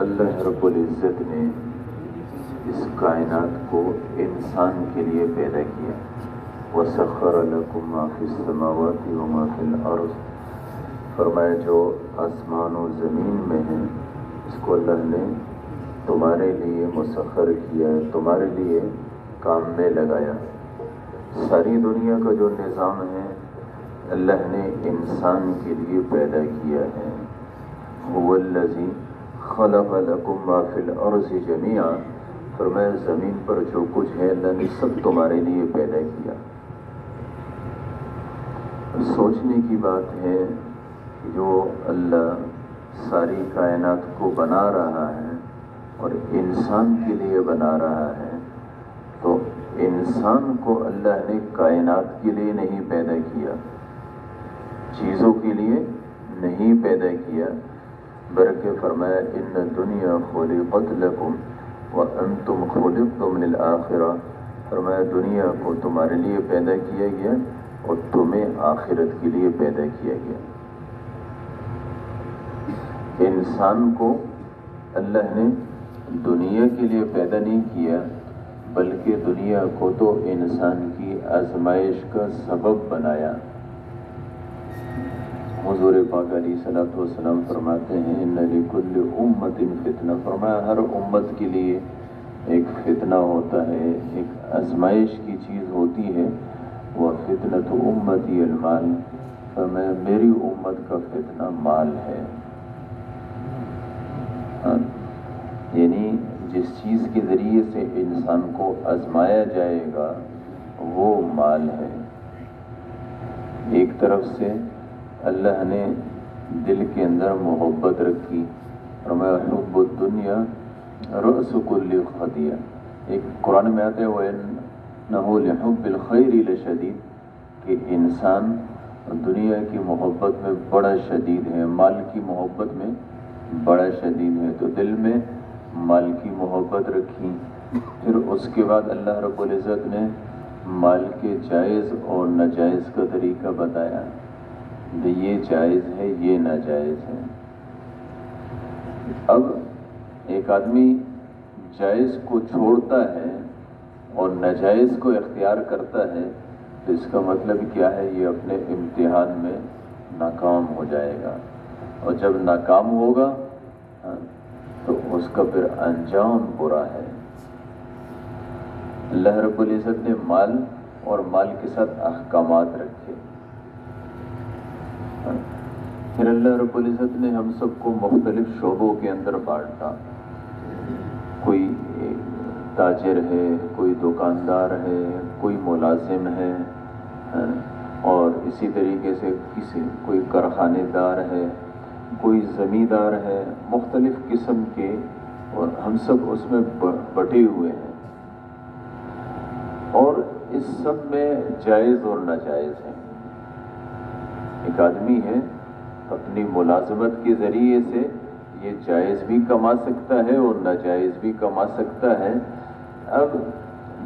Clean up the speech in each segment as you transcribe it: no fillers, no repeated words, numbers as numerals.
اللہ رب العزت نے اس کائنات کو انسان کے لیے پیدا کیا. وَسَخَّرَ لَكُم مَّا فِي السَّمَاوَاتِ وَمَا فِي الْأَرْضِ. فرمایا جو آسمان و زمین میں ہے اس کو اللہ نے تمہارے لیے مسخر کیا ہے، تمہارے لیے کام میں لگایا. ساری دنیا کا جو نظام ہے اللہ نے انسان کے لیے پیدا کیا ہے. هُوَ الَّذِي خَلَقَ لَكُم مَّا فِي الْأَرْضِ جَمِيعًا. فرمایا زمین پر جو کچھ ہے اللہ نے سب تمہارے لیے پیدا کیا. سوچنے کی بات ہے کہ جو اللہ ساری کائنات کو بنا رہا ہے اور انسان کے لیے بنا رہا ہے، تو انسان کو اللہ نے کائنات کے لیے نہیں پیدا کیا، چیزوں کے لیے نہیں پیدا کیا، بلکہ فرمایا ان الدنیا خلقت لکم وانتم خلقتم للآخرہ. فرمایا دنیا کو تمہارے لیے پیدا کیا گیا اور تمہیں آخرت کے لیے پیدا کیا گیا. انسان کو اللہ نے دنیا کے لیے پیدا نہیں کیا، بلکہ دنیا کو تو انسان کی آزمائش کا سبب بنایا. حضور پاک علیہ الصلوۃ والسلام فرماتے ہیں ان لکل امت فتنہ. فرمایا ہر امت کے لیے ایک فتنہ ہوتا ہے، ایک آزمائش کی چیز ہوتی ہے. وہ فتنۃ امتی المال. فرمایا میری امت کا فتنہ مال ہے. یعنی جس چیز کے ذریعے سے انسان کو آزمایا جائے گا وہ مال ہے. ایک طرف سے اللہ نے دل کے اندر محبت رکھی. فرمایا حب الدنیا رأس کل خطیہ. ایک قرآن میں آتا ہے وَإِنَّهُ لِحُبِّ الْخَيْرِ لَشَدِيدٌ کہ انسان دنیا کی محبت میں بڑا شدید ہے، مال کی محبت میں بڑا شدید ہے. تو دل میں مال کی محبت رکھی. پھر اس کے بعد اللہ رب العزت نے مال کے جائز اور ناجائز کا طریقہ بتایا کہ یہ جائز ہے یہ ناجائز ہے. اب ایک آدمی جائز کو چھوڑتا ہے اور ناجائز کو اختیار کرتا ہے تو اس کا مطلب کیا ہے؟ یہ اپنے امتحان میں ناکام ہو جائے گا، اور جب ناکام ہوگا تو اس کا پھر انجام برا ہے. اللہ رب العزت نے مال اور مال کے ساتھ احکامات رکھے. پھر اللہ رب العزت نے ہم سب کو مختلف شعبوں کے اندر بانٹا. کوئی تاجر ہے، کوئی دکاندار ہے، کوئی ملازم ہے، اور اسی طریقے سے کوئی کارخانے دار ہے، کوئی زمیندار ہے. مختلف قسم کے، اور ہم سب اس میں بٹے ہوئے ہیں. اور اس سب میں جائز اور ناجائز ہے. ایک آدمی ہے اپنی ملازمت کے ذریعے سے یہ جائز بھی کما سکتا ہے اور ناجائز بھی کما سکتا ہے. اب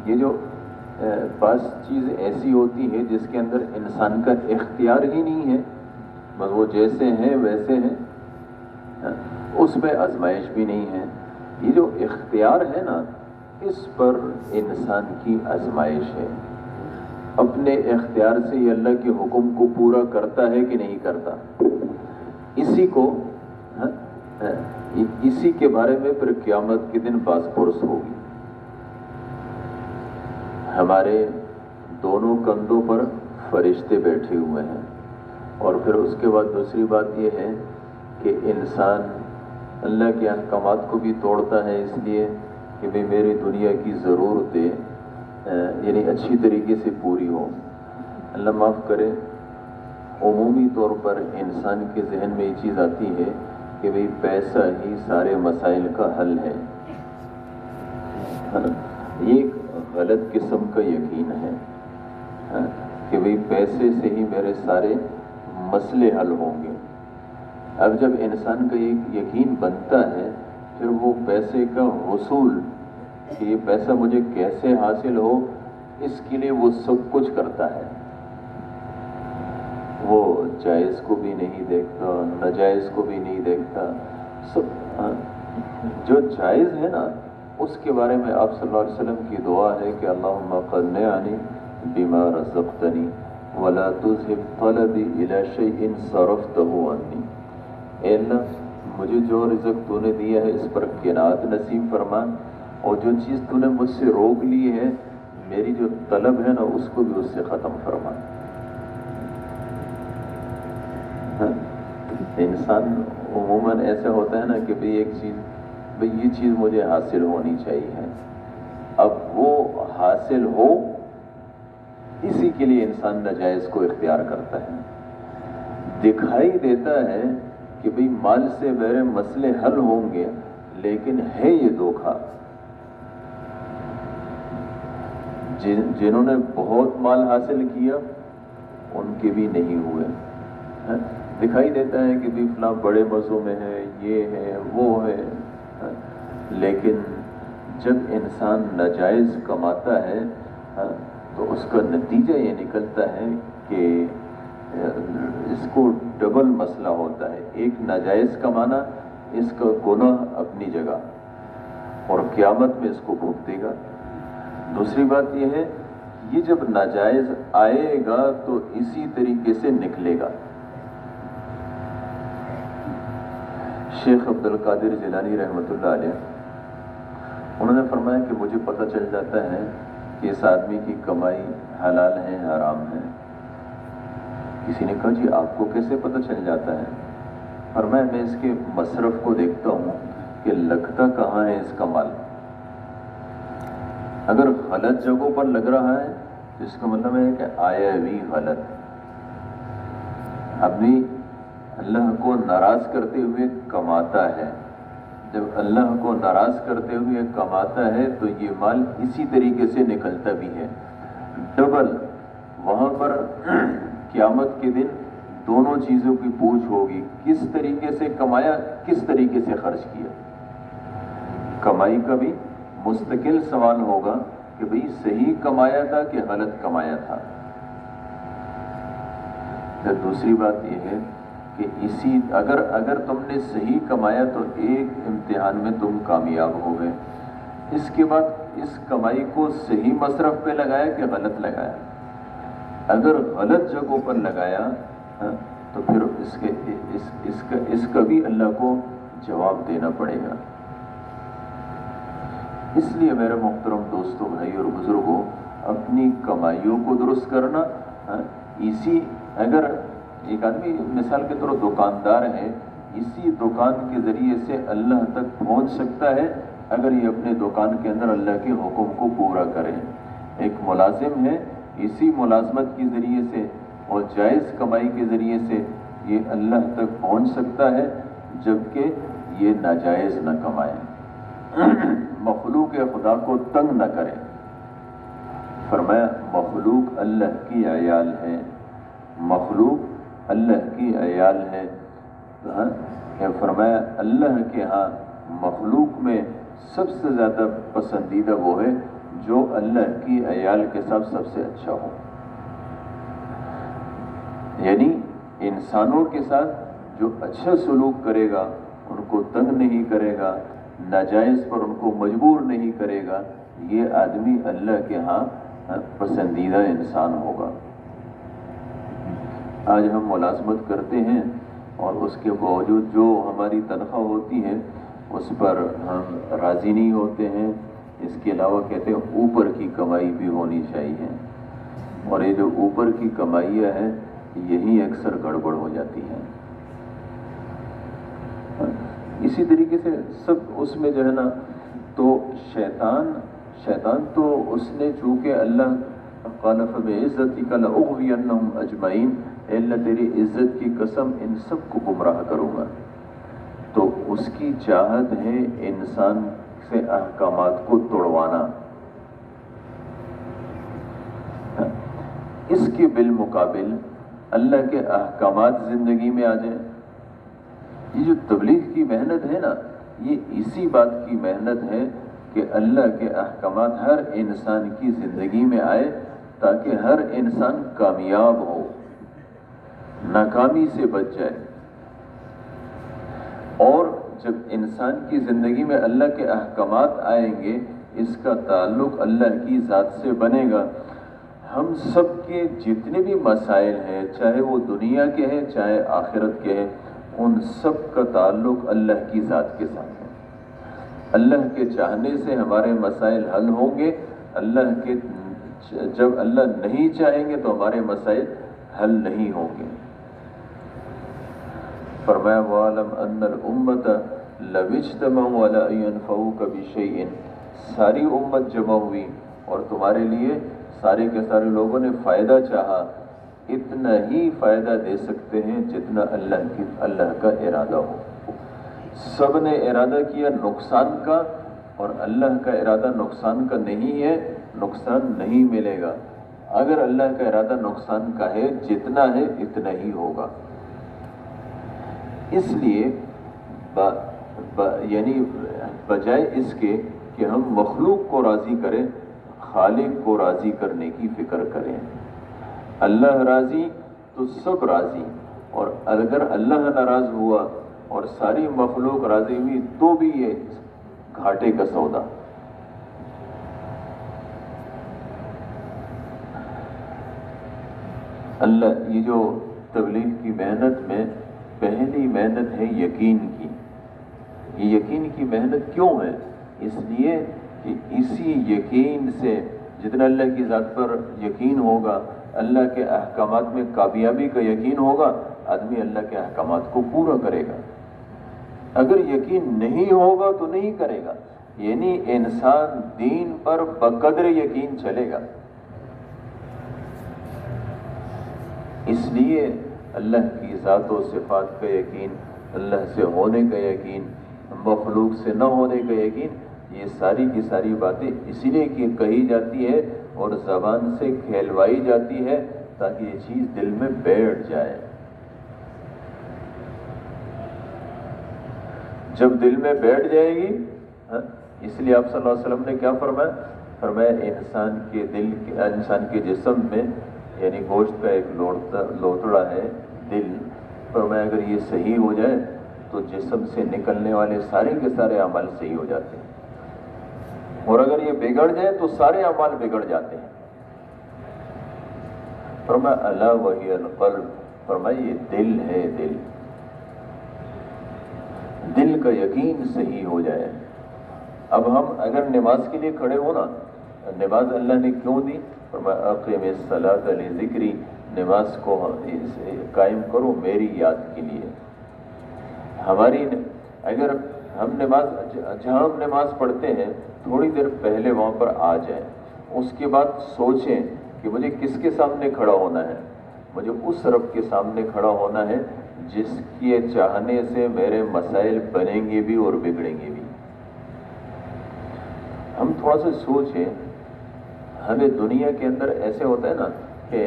یہ جو بعض چیز ایسی ہوتی ہے جس کے اندر انسان کا اختیار ہی نہیں ہے، بس وہ جیسے ہیں ویسے ہیں، اس میں آزمائش بھی نہیں ہے. یہ جو اختیار ہے نا، اس پر انسان کی آزمائش ہے. اپنے اختیار سے یہ اللہ کے حکم کو پورا کرتا ہے کہ نہیں کرتا. اسی کے بارے میں پھر قیامت کے دن باز پرس ہوگی. ہمارے دونوں کندھوں پر فرشتے بیٹھے ہوئے ہیں. اور پھر اس کے بعد دوسری بات یہ ہے کہ انسان اللہ کے احکامات کو بھی توڑتا ہے اس لیے کہ بھئی میری دنیا کی ضرورتیں یعنی اچھی طریقے سے پوری ہو. اللہ معاف کرے، عمومی طور پر انسان کے ذہن میں یہ چیز آتی ہے کہ بھئی پیسہ ہی سارے مسائل کا حل ہے. یہ ایک غلط قسم کا یقین ہے کہ بھئی پیسے سے ہی میرے سارے مسئلے حل ہوں گے. اب جب انسان کا یہ یقین بنتا ہے پھر وہ پیسے کا حصول، کہ یہ پیسہ مجھے کیسے حاصل ہو، اس کے لیے وہ سب کچھ کرتا ہے. وہ جائز کو بھی نہیں دیکھتا، ناجائز کو بھی نہیں دیکھتا. سب جو جائز ہے نا اس کے بارے میں آپ صلی اللہ علیہ وسلم کی دعا ہے کہ اللہم قنعنی بما رزقتنی ولا تذهب طلبی الی شیء صرفته عنی، اے اللہ مجھے جو رزق تو نے دیا ہے اس پر قناعت نصیب فرما، اور جو چیز تو نے مجھ سے روک لی ہے میری جو طلب ہے نا اس کو بھی اس سے ختم فرما۔ انسان عموماً ایسا ہوتا ہے نا کہ بھئی ایک چیز، بھئی یہ چیز مجھے حاصل ہونی چاہیے، اب وہ حاصل ہو اسی کے لیے انسان ناجائز کو اختیار کرتا ہے۔ دکھائی دیتا ہے کہ بھئی مال سے میرے مسئلے حل ہوں گے، لیکن ہے یہ دھوکہ۔ جنہوں نے بہت مال حاصل کیا ان کے بھی نہیں ہوئے۔ دکھائی دیتا ہے کہ بھی فلاں بڑے مزوں میں ہے، یہ ہے وہ ہے، لیکن جب انسان ناجائز کماتا ہے تو اس کا نتیجہ یہ نکلتا ہے کہ اس کو ڈبل مسئلہ ہوتا ہے۔ ایک ناجائز کمانا، اس کا گناہ اپنی جگہ اور قیامت میں اس کو بھگتے گا۔ دوسری بات یہ ہے یہ جب ناجائز آئے گا تو اسی طریقے سے نکلے گا۔ شیخ عبد القادر جیلانی رحمۃ اللہ علیہ انہوں نے فرمایا کہ مجھے پتہ چل جاتا ہے کہ اس آدمی کی کمائی حلال ہے حرام ہے۔ کسی نے کہا جی آپ کو کیسے پتہ چل جاتا ہے؟ فرمایا میں اس کے مصرف کو دیکھتا ہوں کہ لگتا کہاں ہے اس کا مال۔ اگر غلط جگہوں پر لگ رہا ہے تو اس کا مطلب ہے کہ آیا بھی غلط، ابھی اللہ کو ناراض کرتے ہوئے کماتا ہے۔ جب اللہ کو ناراض کرتے ہوئے کماتا ہے تو یہ مال اسی طریقے سے نکلتا بھی ہے ڈبل۔ وہاں پر قیامت کے دن دونوں چیزوں کی پوچھ ہوگی، کس طریقے سے کمایا، کس طریقے سے خرچ کیا۔ کمائی کا بھی مستقل سوال ہوگا کہ بھئی صحیح کمایا تھا کہ غلط کمایا تھا۔ پھر دوسری بات یہ ہے کہ اگر تم نے صحیح کمایا تو ایک امتحان میں تم کامیاب ہو گئے، اس کے بعد اس کمائی کو صحیح مصرف پہ لگایا کہ غلط لگایا۔ اگر غلط جگہوں پر لگایا تو پھر اس کا بھی اللہ کو جواب دینا پڑے گا۔ اس لیے میرے محترم دوستوں، بھائی اور بزرگوں، اپنی کمائیوں کو درست کرنا، اگر ایک آدمی مثال کے طور دکاندار ہے، اسی دکان کے ذریعے سے اللہ تک پہنچ سکتا ہے اگر یہ اپنے دکان کے اندر اللہ کے حکم کو پورا کرے۔ ایک ملازم ہے، اسی ملازمت کے ذریعے سے اور جائز کمائی کے ذریعے سے یہ اللہ تک پہنچ سکتا ہے، جبکہ یہ ناجائز نہ کمائے، مخلوق خدا کو تنگ نہ کرے۔ فرمایا مخلوق اللہ کی عیال ہے، مخلوق اللہ کی عیال ہے۔ فرمایا اللہ کے ہاں مخلوق میں سب سے زیادہ پسندیدہ وہ ہے جو اللہ کی عیال کے ساتھ سب سے اچھا ہو، یعنی انسانوں کے ساتھ جو اچھا سلوک کرے گا، ان کو تنگ نہیں کرے گا، ناجائز پر ان کو مجبور نہیں کرے گا، یہ آدمی اللہ کے ہاں پسندیدہ انسان ہوگا۔ آج ہم ملازمت کرتے ہیں اور اس کے باوجود جو ہماری تنخواہ ہوتی ہے اس پر ہم راضی نہیں ہوتے ہیں۔ اس کے علاوہ کہتے ہیں اوپر کی کمائی بھی ہونی چاہیے، اور یہ جو اوپر کی کمائیاں ہیں یہی اکثر گڑبڑ ہو جاتی ہیں۔ اسی طریقے سے سب اس میں جو ہے نا، تو شیطان تو اس نے چونکہ اللہ قال فبعزتک لأغوینہم اجمعین، اے اللہ تیری عزت کی قسم ان سب کو گمراہ کروں گا، تو اس کی چاہت ہے انسان سے احکامات کو توڑوانا۔ اس کے بالمقابل اللہ کے احکامات زندگی میں آ جائیں۔ یہ جو تبلیغ کی محنت ہے نا، یہ اسی بات کی محنت ہے کہ اللہ کے احکامات ہر انسان کی زندگی میں آئے تاکہ ہر انسان کامیاب ہو، ناکامی سے بچ جائے۔ اور جب انسان کی زندگی میں اللہ کے احکامات آئیں گے، اس کا تعلق اللہ کی ذات سے بنے گا، ہم سب کے جتنے بھی مسائل ہیں، چاہے وہ دنیا کے ہیں چاہے آخرت کے ہیں، ان سب کا تعلق اللہ کی ذات کے ساتھ ہے۔ اللہ کے چاہنے سے ہمارے مسائل حل ہوں گے، جب اللہ نہیں چاہیں گے تو ہمارے مسائل حل نہیں ہوں گے۔ فرمایا وَعَلَمْ أَنَّ الْأُمَّةَ لَوِ اجْتَمَعُوا عَلَىٰ أَن يَنفَعُوكَ بِشَيْءٍ، ساری امت جمع ہوئی اور تمہارے لیے سارے کے سارے لوگوں نے فائدہ چاہا، اتنا ہی فائدہ دے سکتے ہیں جتنا اللہ کا ارادہ ہو۔ سب نے ارادہ کیا نقصان کا، اور اللہ کا ارادہ نقصان کا نہیں ہے، نقصان نہیں ملے گا۔ اگر اللہ کا ارادہ نقصان کا ہے، جتنا ہے اتنا ہی ہوگا۔ اس لیے یعنی بجائے اس کے کہ ہم مخلوق کو راضی کریں، خالق کو راضی کرنے کی فکر کریں۔ اللہ راضی تو سب راضی، اور اگر اللہ ناراض ہوا اور ساری مخلوق راضی ہوئی تو بھی یہ گھاٹے کا سودا۔ اللہ یہ جو تبلیغ کی محنت میں پہلی محنت ہے یقین کی۔ یہ یقین کی محنت کیوں ہے؟ اس لیے کہ اسی یقین سے جتنا اللہ کی ذات پر یقین ہوگا، اللہ کے احکامات میں کامیابی کا یقین ہوگا، آدمی اللہ کے احکامات کو پورا کرے گا۔ اگر یقین نہیں ہوگا تو نہیں کرے گا، یعنی انسان دین پر بقدر یقین چلے گا۔ اس لیے اللہ کی ذات و صفات کا یقین، اللہ سے ہونے کا یقین، مخلوق سے نہ ہونے کا یقین، یہ ساری کی ساری باتیں اسی لیے کہی جاتی ہے اور زبان سے کھیلوائی جاتی ہے تاکہ یہ چیز دل میں بیٹھ جائے۔ جب دل میں بیٹھ جائے گی، اس لیے آپ صلی اللہ علیہ وسلم نے کیا فرمایا؟ فرمایا انسان کے جسم میں یعنی گوشت کا ایک لوتڑا ہے دل، فرمایا اگر یہ صحیح ہو جائے تو جسم سے نکلنے والے سارے کے سارے اعمال صحیح ہو جاتے ہیں، اور اگر یہ بگڑ جائے تو سارے اعمال بگڑ جاتے ہیں۔ فرمایا الا وہی القلب، فرمایا یہ دل ہے، دل کا یقین صحیح ہو جائے۔ اب ہم اگر نماز کے لیے کھڑے ہو نا، نماز اللہ نے کیوں دی؟ فرمایا اقیم الصلاۃ لذکری، نماز کو قائم کرو میری یاد کے لیے۔ اگر ہم جہاں ہم نماز پڑھتے ہیں تھوڑی دیر پہلے وہاں پر آ جائیں، اس کے بعد سوچیں کہ مجھے کس کے سامنے کھڑا ہونا ہے؟ مجھے اس رب کے سامنے کھڑا ہونا ہے جس کے چاہنے سے میرے مسائل بنیں گے بھی اور بگڑیں گے بھی۔ ہم تھوڑا سا سوچیں، ہمیں دنیا کے اندر ایسے ہوتا ہے نا کہ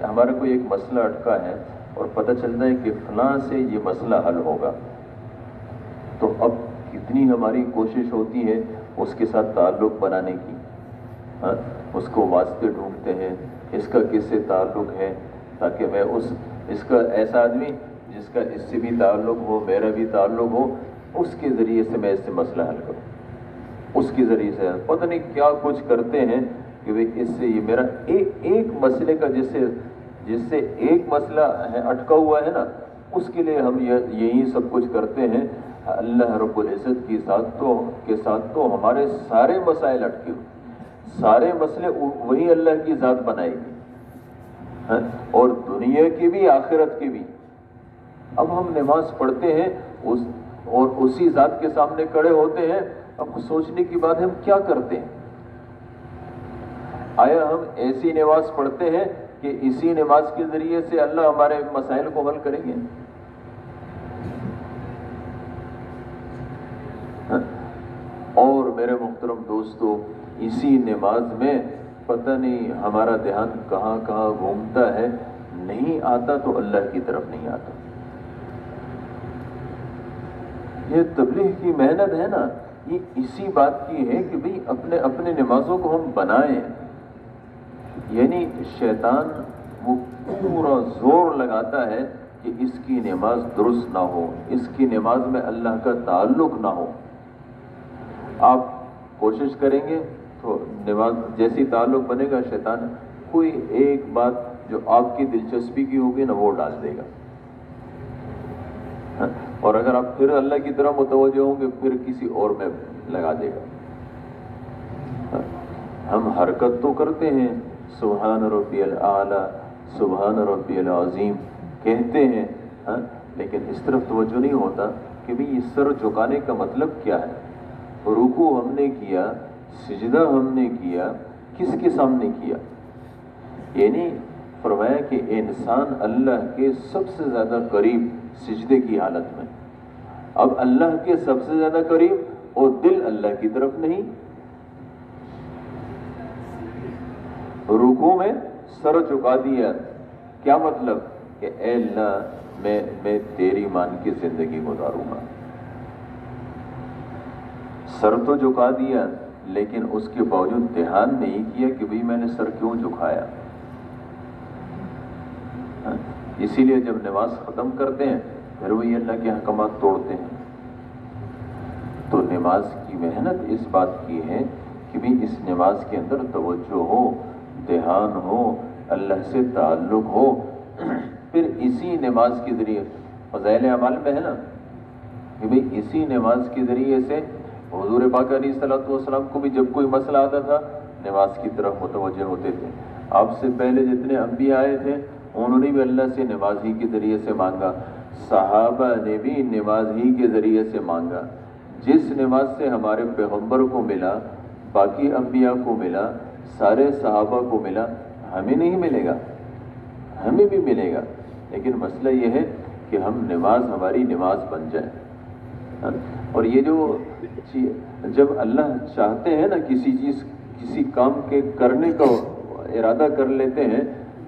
ہمارا کوئی ایک مسئلہ اٹکا ہے اور پتہ چلتا ہے کہ فلاں سے یہ مسئلہ حل ہوگا، تو اب کتنی ہماری کوشش ہوتی ہے اس کے ساتھ تعلق بنانے کی، اس کو واسطے ڈھونڈتے ہیں، اس کا کس سے تعلق ہے تاکہ میں اس کا ایسا آدمی جس کا اس سے بھی تعلق ہو، میرا بھی تعلق ہو، اس کے ذریعے سے میں اس سے مسئلہ حل کروں، اس کے ذریعے سے پتہ نہیں کیا کچھ کرتے ہیں کہ بھئی اس سے یہ میرا ایک مسئلے کا جس سے ایک مسئلہ ہے اٹکا ہوا ہے نا، اس کے لیے ہم یہی سب کچھ کرتے ہیں۔ اللہ رب العزت کے ساتھ تو ہمارے سارے مسائل اٹکے ہوئے، سارے مسئلے وہی اللہ کی ذات بنائے گی، اور دنیا کی بھی آخرت کی بھی۔ اب ہم نماز پڑھتے ہیں اور اسی ذات کے سامنے کھڑے ہوتے ہیں، اب سوچنے کی بات ہے ہم کیا کرتے ہیں؟ آیا ہم ایسی نماز پڑھتے ہیں کہ اسی نماز کے ذریعے سے اللہ ہمارے مسائل کو حل کریں گے؟ اور میرے محترم دوستو، اسی نماز میں پتہ نہیں ہمارا دھیان کہاں کہاں گھومتا ہے، نہیں آتا تو اللہ کی طرف نہیں آتا۔ یہ تبلیغ کی محنت ہے نا، یہ اسی بات کی ہے کہ بھئی اپنے نمازوں کو ہم بنائیں۔ یعنی شیطان وہ پورا زور لگاتا ہے کہ اس کی نماز درست نہ ہو، اس کی نماز میں اللہ کا تعلق نہ ہو، آپ کوشش کریں گے تو نماز جیسی تعلق بنے گا، شیطان کوئی ایک بات جو آپ کی دلچسپی کی ہوگی نا وہ ڈال دے گا، اور اگر آپ پھر اللہ کی طرف متوجہ ہوں گے پھر کسی اور میں لگا دے گا۔ ہم حرکت تو کرتے ہیں، سبحان ربی الاعلی، سبحان ربی العظیم کہتے ہیں، لیکن اس طرف توجہ نہیں ہوتا کہ بھی اس سر جھکانے کا مطلب کیا ہے، رکوع ہم نے کیا، سجدہ ہم نے کیا، کس کے سامنے کیا؟ یعنی فرمایا کہ انسان اللہ کے سب سے زیادہ قریب سجدے کی حالت میں، اب اللہ کے سب سے زیادہ قریب اور دل اللہ کی طرف نہیں، رکوع میں سر جھکا دیا، کیا مطلب کہ اے اللہ میں تیری مان کی زندگی گزاروں گا، سر تو جھکا دیا لیکن اس کے باوجود دھیان نہیں کیا کہ بھئی میں نے سر کیوں جھکایا۔ اسی لیے جب نماز ختم کرتے ہیں پھر وہی اللہ کے احکامات توڑتے ہیں۔ تو نماز کی محنت اس بات کی ہے کہ بھی اس نماز کے اندر توجہ ہو، دھیان ہو، اللہ سے تعلق ہو، پھر اسی نماز کے ذریعے فضائل اعمال میں ہے نا کہ بھئی اسی نماز کے ذریعے سے حضور پاک علیہ الصلوۃ والسلام کو بھی جب کوئی مسئلہ آتا تھا نماز کی طرف متوجہ ہوتے تھے۔ آپ سے پہلے جتنے انبیاء آئے تھے انہوں نے بھی اللہ سے نماز ہی کے ذریعے سے مانگا، صحابہ نے بھی نماز ہی کے ذریعے سے مانگا۔ جس نماز سے ہمارے پیغمبر کو ملا، باقی انبیاء کو ملا، سارے صحابہ کو ملا، ہمیں نہیں ملے گا، ہمیں بھی ملے گا، لیکن مسئلہ یہ ہے کہ ہم نماز ہماری نماز بن جائے۔ اور یہ جو جب اللہ چاہتے ہیں نا کسی چیز کسی کام کے کرنے کا ارادہ کر لیتے ہیں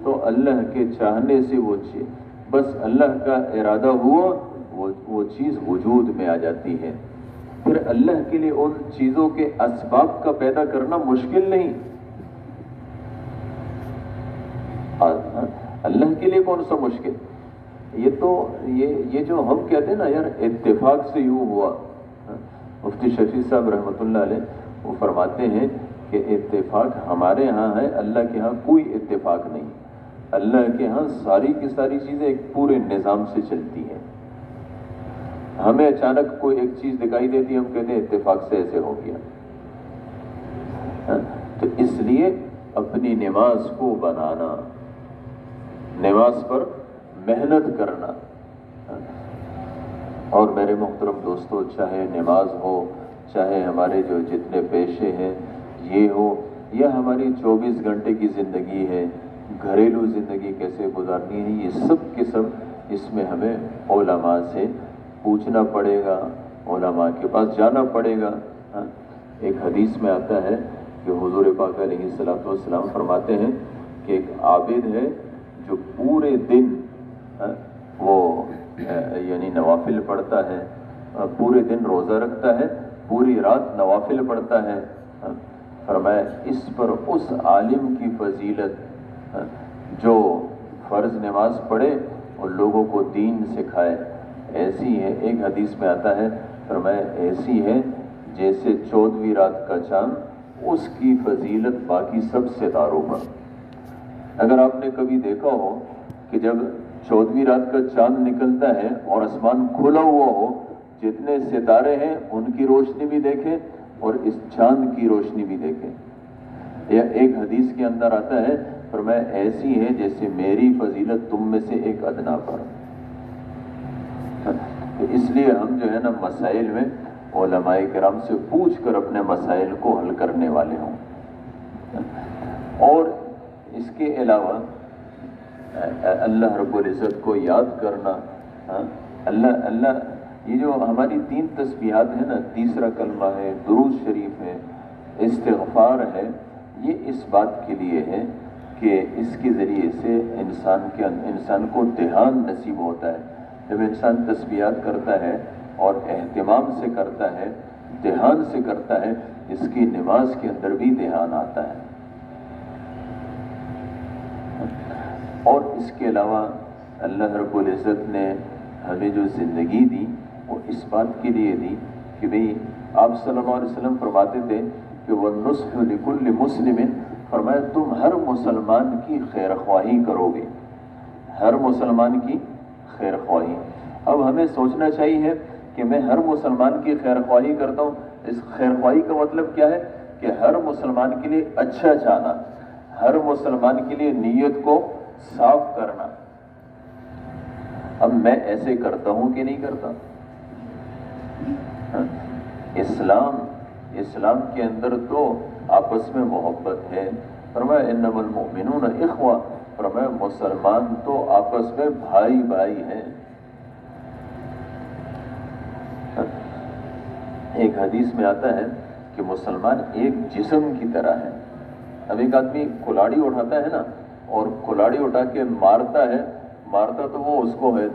تو اللہ کے چاہنے سے وہ چیز بس اللہ کا ارادہ ہوا وہ چیز وجود میں آ جاتی ہے۔ پھر اللہ کے لیے ان چیزوں کے اسباب کا پیدا کرنا مشکل نہیں، اللہ کے لیے کون سا مشکل؟ یہ تو یہ جو ہم کہتے ہیں نا یار اتفاق سے یوں ہوا، مفتی شفیع صاحب رحمۃ اللہ علیہ وہ فرماتے ہیں کہ اتفاق ہمارے ہاں ہے، اللہ کے ہاں کوئی اتفاق نہیں، اللہ کے ہاں ساری کی ساری چیزیں ایک پورے نظام سے چلتی ہیں۔ ہمیں اچانک کوئی ایک چیز دکھائی دیتی ہے، ہم کہتے ہیں اتفاق سے ایسے ہو گیا۔ تو اس لیے اپنی نماز کو بنانا، نماز پر محنت کرنا، اور میرے محترم دوستو چاہے نماز ہو، چاہے ہمارے جو جتنے پیشے ہیں یہ ہو، یا ہماری 24 گھنٹے کی زندگی ہے، گھریلو زندگی کیسے گزارنی ہے، یہ سب کے سب اس میں ہمیں علماء سے پوچھنا پڑے گا، علماء کے پاس جانا پڑے گا۔ ایک حدیث میں آتا ہے کہ حضور پاک علیہ الصلوۃ والسلام فرماتے ہیں کہ ایک عابد ہے جو پورے دن وہ یعنی نوافل پڑھتا ہے، پورے دن روزہ رکھتا ہے، پوری رات نوافل پڑھتا ہے، فرمایا اس پر اس عالم کی فضیلت جو فرض نماز پڑھے اور لوگوں کو دین سکھائے ایسی ہے۔ ایک حدیث میں آتا ہے فرمایا ایسی ہے جیسے 14ویں رات کا چاند، اس کی فضیلت باقی سب ستاروں پر۔ اگر آپ نے کبھی دیکھا ہو کہ جب 14ویں رات کا چاند نکلتا ہے اور آسمان کھلا ہوا ہو، جتنے ستارے ہیں ان کی روشنی بھی دیکھیں اور اس چاند کی روشنی بھی دیکھیں۔ یا ایک حدیث کے اندر آتا ہے فرمایا ایسی ہے جیسے میری فضیلت تم میں سے ایک ادنا پر۔ اس لیے ہم جو ہے نا مسائل میں علماء کرام سے پوچھ کر اپنے مسائل کو حل کرنے والے ہوں۔ اور اس کے علاوہ اللہ رب العزت کو یاد کرنا، اللہ یہ جو ہماری 3 تسبیحات ہیں نا، تیسرا کلمہ ہے، درود شریف ہے، استغفار ہے، یہ اس بات کے لیے ہے کہ اس کے ذریعے سے انسان کو دھیان نصیب ہوتا ہے۔ جب انسان تسبیحات کرتا ہے اور اہتمام سے کرتا ہے، دھیان سے کرتا ہے، اس کی نماز کے اندر بھی دھیان آتا ہے۔ اور اس کے علاوہ اللہ رب العزت نے ہمیں جو زندگی دی وہ اس بات کے لیے دی کہ بھئی آپ صلی اللہ علیہ وسلم فرماتے تھے کہ وَالنُّصْحُ لِكُلِّ مُسْلِمٍ، فرمایا تم ہر مسلمان کی خیر خواہی کرو گے، ہر مسلمان کی خیر خواہی۔ اب ہمیں سوچنا چاہیے کہ میں ہر مسلمان کی خیر خواہی کرتا ہوں، اس خیر خواہی کا مطلب کیا ہے کہ ہر مسلمان کے لیے اچھا چاہنا، ہر مسلمان کے لیے نیت کو صاف کرنا۔ اب میں ایسے کرتا ہوں کہ نہیں کرتا؟ اسلام کے اندر تو آپس میں محبت ہے، فرمایا انما المؤمنون اخوہ، فرمایا مسلمان تو آپس میں بھائی بھائی ہیں۔ ایک حدیث میں آتا ہے کہ مسلمان ایک جسم کی طرح ہے۔ اب ایک آدمی کلاڑی اٹھاتا ہے نا، اور کلاڑی اٹھا کے مارتا تو وہ اس کو ہے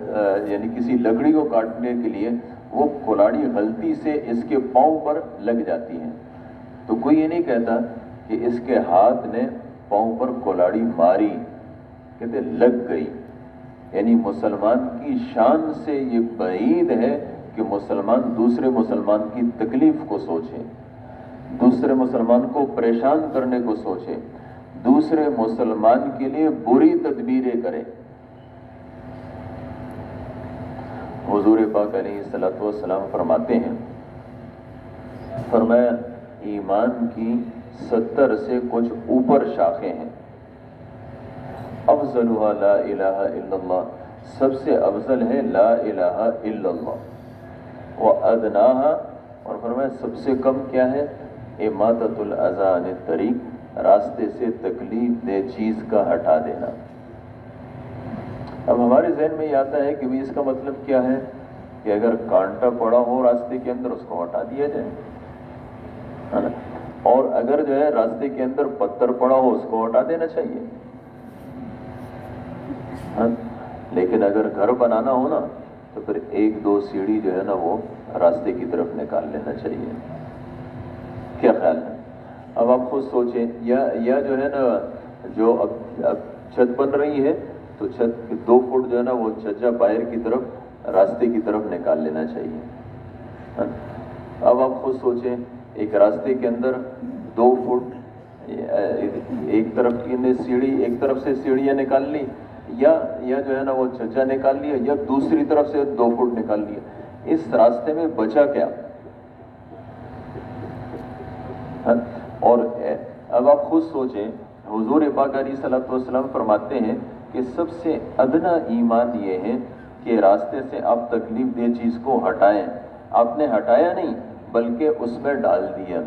یعنی کسی لکڑی کو کاٹنے کے لیے وہ کلاڑی غلطی سے اس کے پاؤں پر لگ جاتی ہے، تو کوئی یہ نہیں کہتا کہ اس کے ہاتھ نے پاؤں پر کلاڑی ماری، کہتے لگ گئی۔ یعنی مسلمان کی شان سے یہ بعید ہے کہ مسلمان دوسرے مسلمان کی تکلیف کو سوچے، دوسرے مسلمان کو پریشان کرنے کو سوچے، دوسرے مسلمان کے لیے بری تدبیریں کرے۔ حضور پاک علیہ الصلوۃ والسلام فرماتے ہیں، فرمایا ایمان کی 70 سے کچھ اوپر شاخیں ہیں، افضلها لا الہ الا اللہ، سب سے افضل ہے لا الہ الا اللہ، وادناها، اور فرمایا سب سے کم کیا ہے؟ اماطۃ الاذی عن الطریق، راستے سے تکلیف دہ چیز کا ہٹا دینا۔ اب ہمارے ذہن میں یہ آتا ہے کہ بھی اس کا مطلب کیا ہے کہ اگر کانٹا پڑا ہو راستے کے اندر اس کو ہٹا دیا جائے، اور اگر جو ہے راستے کے اندر پتھر پڑا ہو اس کو ہٹا دینا چاہیے۔ لیکن اگر گھر بنانا ہو نا تو پھر 1-2 سیڑھی جو ہے نا وہ راستے کی طرف نکال لینا چاہیے۔ کیا خیال ہے؟ اب آپ خود سوچیں، یا جو ہے نا جو اب چھت بن رہی ہے تو چھت 2 فٹ جو ہے نا وہ چھجا باہر کی طرف راستے کی طرف نکال لینا چاہیے۔ اب آپ خود سوچیں، ایک راستے کے اندر 2 فٹ ایک طرف کی سیڑھی، ایک طرف سے سیڑھیاں نکال لی، یا جو ہے نا وہ چھجا نکال لیا، یا دوسری طرف سے 2 فٹ نکال لیا، اس راستے میں بچا کیا؟ اور اب آپ خود سوچیں، حضور پاک علیہ الصلوۃ والسلام فرماتے ہیں کہ سب سے ادنا ایمان یہ ہے کہ راستے سے آپ تکلیف دہ چیز کو ہٹائیں۔ آپ نے ہٹایا نہیں بلکہ اس میں ڈال دیا،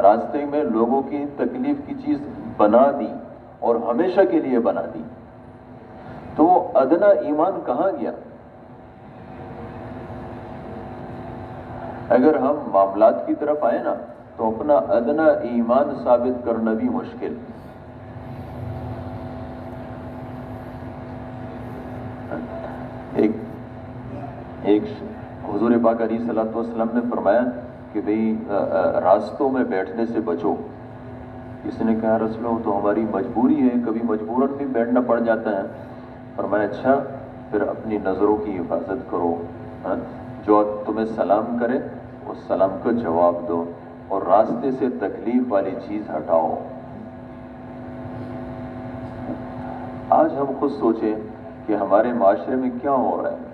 راستے میں لوگوں کی تکلیف کی چیز بنا دی اور ہمیشہ کے لیے بنا دی، تو وہ ادنا ایمان کہاں گیا؟ اگر ہم معاملات کی طرف آئے نا تو اپنا ادنا ایمان ثابت کرنا بھی مشکل۔ ایک حضور پاک علیہ الصلوۃ والسلام نے فرمایا کہ بھئی راستوں میں بیٹھنے سے بچو۔ کسی نے کہا رسول اللہ تو ہماری مجبوری ہے، کبھی مجبوراً بھی بیٹھنا پڑ جاتا ہے۔ فرمایا اچھا پھر اپنی نظروں کی حفاظت کرو، جو تمہیں سلام کرے اس سلام کا جواب دو، اور راستے سے تکلیف والی چیز ہٹاؤ۔ آج ہم خود سوچیں کہ ہمارے معاشرے میں کیا ہو رہا ہے۔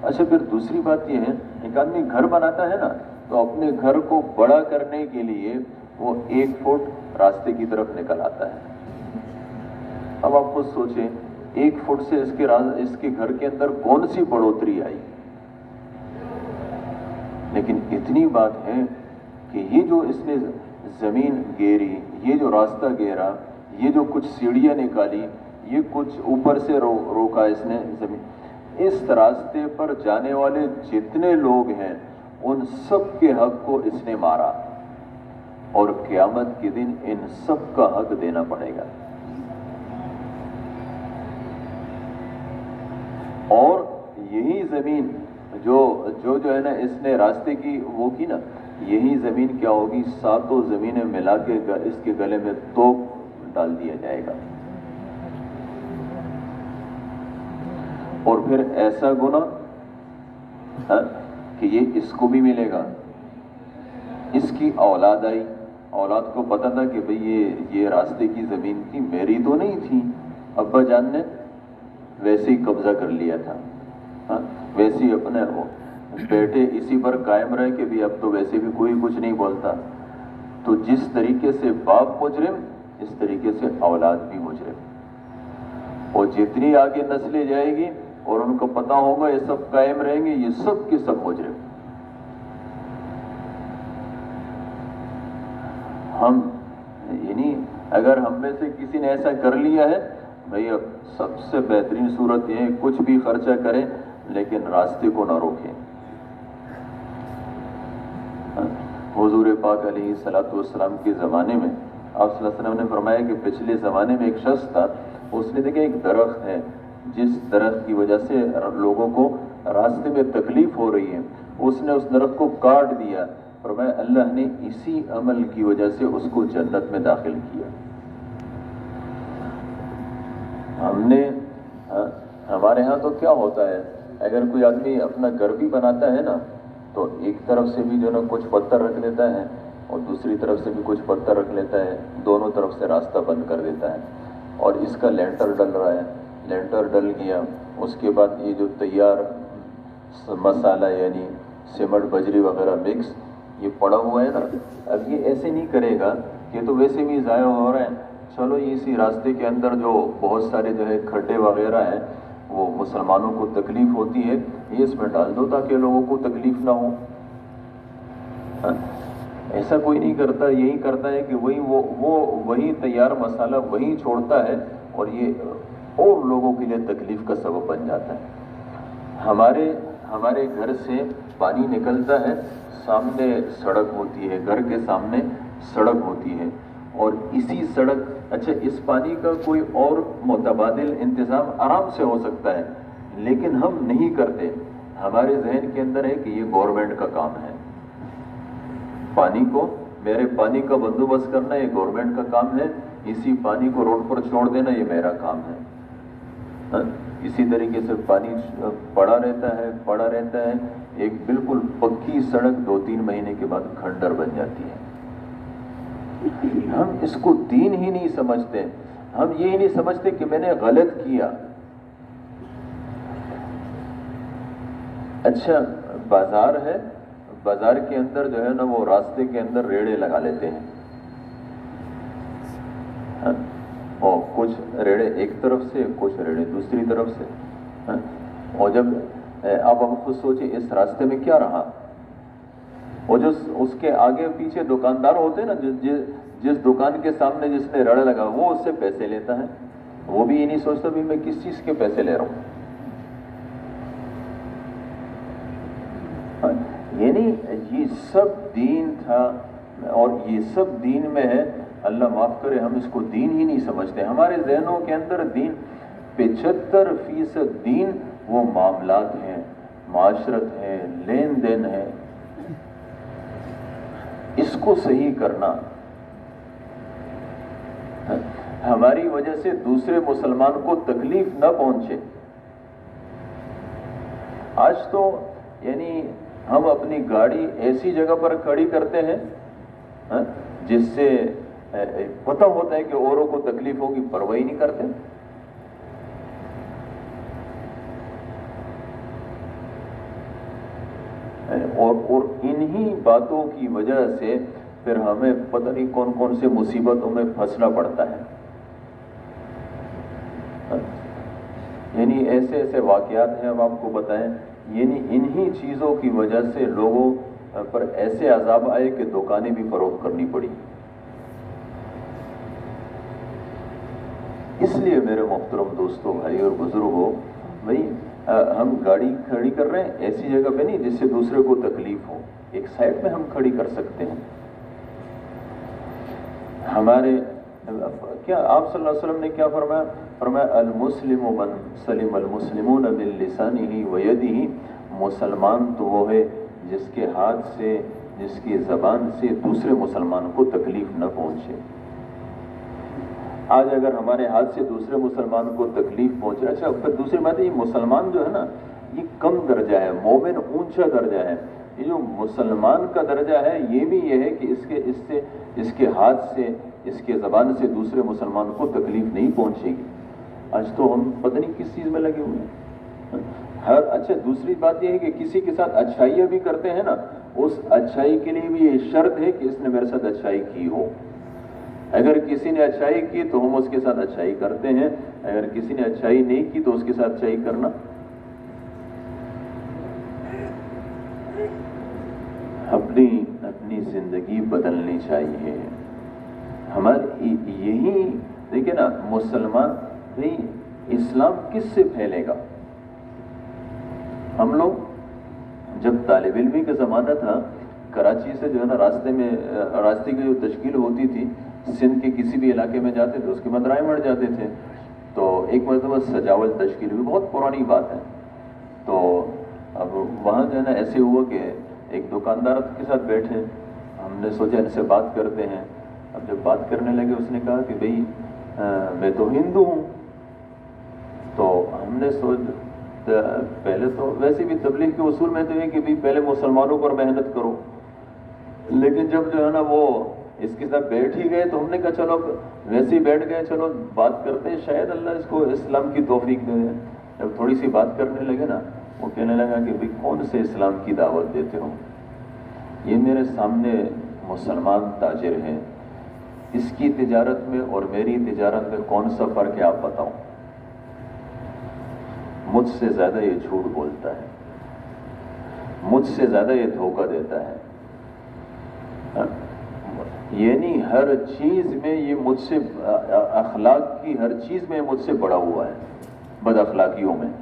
اچھا پھر دوسری بات یہ ہے، ایک آدمی گھر بناتا ہے نا تو اپنے گھر کو بڑا کرنے کے لیے وہ 1 فٹ راستے کی طرف نکل آتا ہے۔ اب آپ خود سوچیں 1 فٹ سے اس کے گھر کے اندر کون سی بڑھوتری آئی؟ لیکن اتنی بات ہے کہ یہ جو اس نے زمین گیری، یہ جو راستہ گیرا، یہ جو کچھ سیڑھیاں نکالی، یہ کچھ اوپر سے روکا اس نے زمین، اس راستے پر جانے والے جتنے لوگ ہیں ان سب کے حق کو اس نے مارا، اور قیامت کے دن ان سب کا حق دینا پڑے گا۔ اور یہی زمین جو ہے نا اس نے راستے کی وہ کی نا، یہی زمین کیا ہوگی، 7 زمینیں ملا کے اس کے گلے میں توپ ڈال دیا جائے گا۔ اور پھر ایسا گناہ کہ یہ اس کو بھی ملے گا، اس کی اولاد آئی، اولاد کو پتہ تھا کہ بھئی یہ راستے کی زمین تھی، میری تو نہیں تھی، ابا جان نے ویسے ہی قبضہ کر لیا تھا، ویسے ہی اپنے بیٹے اسی پر قائم رہے کہ بھی اب تو ویسے بھی کوئی کچھ نہیں بولتا۔ تو جس طریقے سے باپ مجرم، اس طریقے سے اولاد بھی مجرم، اور جتنی آگے نسلیں جائے گی اور ان کو پتہ ہوگا یہ سب قائم رہیں گے، یہ سب کے سب مجرم۔ ہم یعنی اگر ہم میں سے کسی نے ایسا کر لیا ہے، بھئی اب سب سے بہترین صورت یہ ہے کچھ بھی خرچہ کریں لیکن راستے کو نہ روکیں۔ حضور پاک علیہ الصلوۃ والسلام کے زمانے میں آپ صلی اللہ علیہ وسلم نے فرمایا کہ پچھلے زمانے میں ایک شخص تھا، اس نے دیکھا ایک درخت ہے جس درخت کی وجہ سے لوگوں کو راستے میں تکلیف ہو رہی ہے، اس نے اس درخت کو کاٹ دیا، فرمایا اللہ نے اسی عمل کی وجہ سے اس کو جنت میں داخل کیا۔ ہمارے ہاں تو کیا ہوتا ہے، اگر کوئی آدمی اپنا گھر بھی بناتا ہے نا تو ایک طرف سے بھی جو نا کچھ پتھر رکھ لیتا ہے اور دوسری طرف سے بھی کچھ پتھر رکھ لیتا ہے، دونوں طرف سے راستہ بند کر دیتا ہے، اور اس کا لینٹر ڈل رہا ہے، لینٹر ڈل گیا، اس کے بعد یہ جو تیار مسالہ یعنی سیمنٹ بجری وغیرہ مکس یہ پڑا ہوا ہے نا، اب یہ ایسے نہیں کرے گا کہ تو ویسے بھی ضائع ہو رہے ہیں، چلو اسی راستے کے اندر جو بہت سارے جو ہے کھڈے وغیرہ ہیں وہ مسلمانوں کو تکلیف ہوتی ہے، یہ اس میں ڈال دو تاکہ لوگوں کو تکلیف نہ ہو۔ ایسا کوئی نہیں کرتا، یہی کرتا ہے کہ وہی تیار مسالہ وہی چھوڑتا ہے اور یہ اور لوگوں کے لیے تکلیف کا سبب بن جاتا ہے۔ ہمارے گھر سے پانی نکلتا ہے، سامنے سڑک ہوتی ہے، گھر کے سامنے سڑک ہوتی ہے، اور اسی سڑک اچھا اس پانی کا کوئی اور متبادل انتظام آرام سے ہو سکتا ہے، لیکن ہم نہیں کرتے۔ ہمارے ذہن کے اندر ہے کہ یہ گورنمنٹ کا کام ہے، میرے پانی کا بندوبست کرنا یہ گورنمنٹ کا کام ہے، اسی پانی کو روڈ پر چھوڑ دینا یہ میرا کام ہے۔ اسی طریقے سے پانی پڑا رہتا ہے، ایک بالکل پکی سڑک 2-3 مہینے کے بعد کھنڈر بن جاتی ہے۔ ہم اس کو دین ہی نہیں سمجھتے، ہم یہ نہیں سمجھتے کہ میں نے غلط کیا۔ اچھا بازار ہے، بازار کے اندر جو ہے نا وہ راستے کے اندر ریڑے لگا لیتے ہیں، اور کچھ ریڑے ایک طرف سے کچھ ریڑے دوسری طرف سے، اور جب آپ خود سوچیں اس راستے میں کیا رہا، اور جو اس کے آگے پیچھے دکاندار ہوتے ہیں نا، جس دکان کے سامنے جس نے ریڑا لگا وہ اس سے پیسے لیتا ہے، وہ بھی یہ نہیں سوچتا بھی میں کس چیز کے پیسے لے رہا ہوں۔ یعنی یہ سب دین تھا اور یہ سب دین میں ہے، اللہ معاف کرے ہم اس کو دین ہی نہیں سمجھتے۔ ہمارے ذہنوں کے اندر دین 75% دین وہ معاملات ہیں، معاشرت ہے، لین دین ہے، اس کو صحیح کرنا، ہماری وجہ سے دوسرے مسلمان کو تکلیف نہ پہنچے۔ آج تو یعنی ہم اپنی گاڑی ایسی جگہ پر کھڑی کرتے ہیں جس سے پتہ ہوتا ہے کہ اوروں کو تکلیف ہوگی، پرواہ نہیں کرتے۔ اور انہی باتوں کی وجہ سے پھر ہمیں پتہ نہیں کون کون سے مصیبتوں میں پھنسنا پڑتا ہے۔ یعنی ایسے واقعات ہیں ہم آپ کو بتائیں، یعنی انہی چیزوں کی وجہ سے لوگوں پر ایسے عذاب آئے کہ دکانیں بھی فروخت کرنی پڑی۔ اس لیے میرے محترم دوستوں، بھائی اور بزرگوں، بھائی ہم گاڑی کھڑی کر رہے ہیں ایسی جگہ پہ نہیں جس سے دوسرے کو تکلیف ہو، ایک سائڈ میں ہم کھڑی کر سکتے ہیں۔ ہمارے کیا آپ صلی اللہ علیہ وسلم نے کیا فرمایا؟ فرمایا المسلم من سلم المسلمون من لسانہ ویدہ، مسلمان تو وہ ہے جس کے ہاتھ سے، جس کی زبان سے دوسرے مسلمان کو تکلیف نہ پہنچے۔ آج اگر ہمارے ہاتھ سے دوسرے مسلمان کو تکلیف پہنچے، اچھا پھر دوسری بات ہے، یہ مسلمان جو ہے نا یہ کم درجہ ہے، مومن اونچا درجہ ہے، یہ جو مسلمان کا درجہ ہے یہ بھی یہ ہے کہ اس کے ہاتھ سے، اس کے زبان سے دوسرے مسلمان کو تکلیف نہیں پہنچے گی۔ آج تو ہم پتہ نہیں کس چیز میں لگے ہوئے ہیں۔ اچھا دوسری بات یہ ہے کہ کسی کے ساتھ اچھائیاں بھی کرتے ہیں نا، اس اچھائی کے لیے بھی یہ شرط ہے کہ اس نے میرے ساتھ اچھائی کی ہو۔ اگر کسی نے اچھائی کی تو ہم اس کے ساتھ اچھائی کرتے ہیں، اگر کسی نے اچھائی نہیں کی تو اس کے ساتھ اچھائی کرنا۔ اپنی زندگی بدلنی چاہیے ہماری۔ یہی دیکھیں نا، مسلمان بھئی اسلام کس سے پھیلے گا؟ ہم لوگ جب طالب علمی کا زمانہ تھا، کراچی سے جو ہے نا راستے کی جو تشکیل ہوتی تھی، سندھ کے کسی بھی علاقے میں جاتے تھے اس کے بعد رائے مڑ جاتے تھے، تو ایک مرتبہ سجاول تشکیل ہوئی، بہت پرانی بات ہے۔ تو اب وہاں جو ہے نا ایسے ہوا کہ ایک دکاندار کے ساتھ بیٹھے، ہم نے سوچا ان سے بات کرتے ہیں۔ اب جب بات کرنے لگے اس نے کہا کہ بھئی میں تو ہندو ہوں۔ تو ہم نے پہلے تو ویسے بھی تبلیغ کے اصول میں تو یہ کہ بھی پہلے مسلمانوں پر محنت کرو، لیکن جب جو ہے نا وہ اس کے ساتھ بیٹھ ہی گئے تو ہم نے کہا چلو ویسے ہی بیٹھ گئے، چلو بات کرتے ہیں، شاید اللہ اس کو اسلام کی توفیق دے دے۔ جب تھوڑی سی بات کرنے لگے نا، وہ کہنے لگا کہ بھئی کون سے اسلام کی دعوت دیتے ہو؟ یہ میرے سامنے مسلمان تاجر ہیں، اس کی تجارت میں اور میری تجارت میں کون سا فرق ہے آپ بتاؤ؟ مجھ سے زیادہ یہ جھوٹ بولتا ہے، مجھ سے زیادہ یہ دھوکہ دیتا ہے، یعنی ہر چیز میں یہ مجھ سے، اخلاق کی ہر چیز میں مجھ سے بڑا ہوا ہے، بد اخلاقیوں میں۔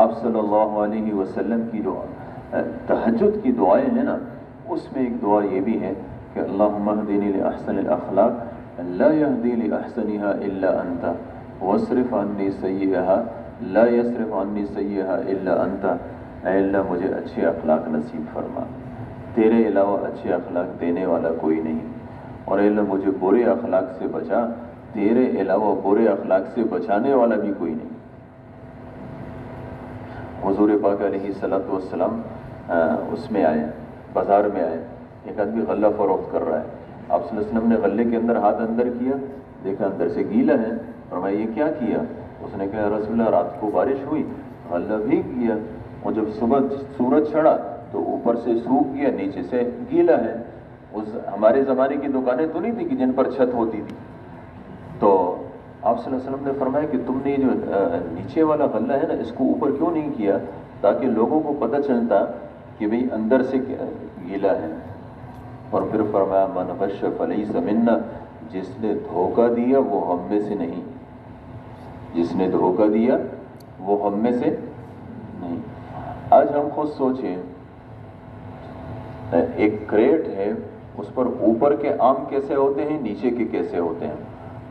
آپ صلی اللہ علیہ وسلم کی جو تہجد کی دعائیں ہیں نا، اس میں ایک دعا یہ بھی ہے کہ اللہم اہدنی لأحسن الاخلاق لا یہدی لأحسنها الا انت واصرف عنی سیئها لا یصرف عنی سیئها الا انت۔ اے اللہ مجھے اچھے اخلاق نصیب فرما، تیرے علاوہ اچھے اخلاق دینے والا کوئی نہیں، اور اے اللہ مجھے برے اخلاق سے بچا، تیرے علاوہ برے اخلاق سے بچانے والا بھی کوئی نہیں۔ حضور پاک علیہ الصلوۃ والسلام اس میں آئے، بازار میں آئے، ایک آدمی غلہ فروخت کر رہا ہے۔ آپ صلی اللہ علیہ وسلم نے غلے کے اندر ہاتھ اندر کیا، دیکھا اندر سے گیلا ہے، فرمایا یہ کیا کیا؟ اس نے کہا رسول اللہ رات کو بارش ہوئی، غلہ بھیگ گیا، اور جب صبح سورج چڑھا تو اوپر سے سوکھ گیا، نیچے سے گیلا ہے۔ ہمارے زمانے کی دکانیں تو نہیں تھی کہ جن پر چھت ہوتی تھی، تو آپ صلی اللہ علیہ وسلم نے فرمایا کہ تم نے جو نیچے والا غلہ ہے نا اس کو اوپر کیوں نہیں کیا، تاکہ لوگوں کو پتہ چلتا کہ بھئی اندر سے گیلا ہے۔ اور پھر فرمایا من غش فلیس منا، جس نے دھوکہ دیا وہ ہم میں سے نہیں، جس نے دھوکہ دیا وہ ہم میں سے نہیں۔ آج ہم خود سوچیں، ایک کریٹ ہے، اس پر اوپر کے آم کیسے ہوتے ہیں، نیچے کے کیسے ہوتے ہیں،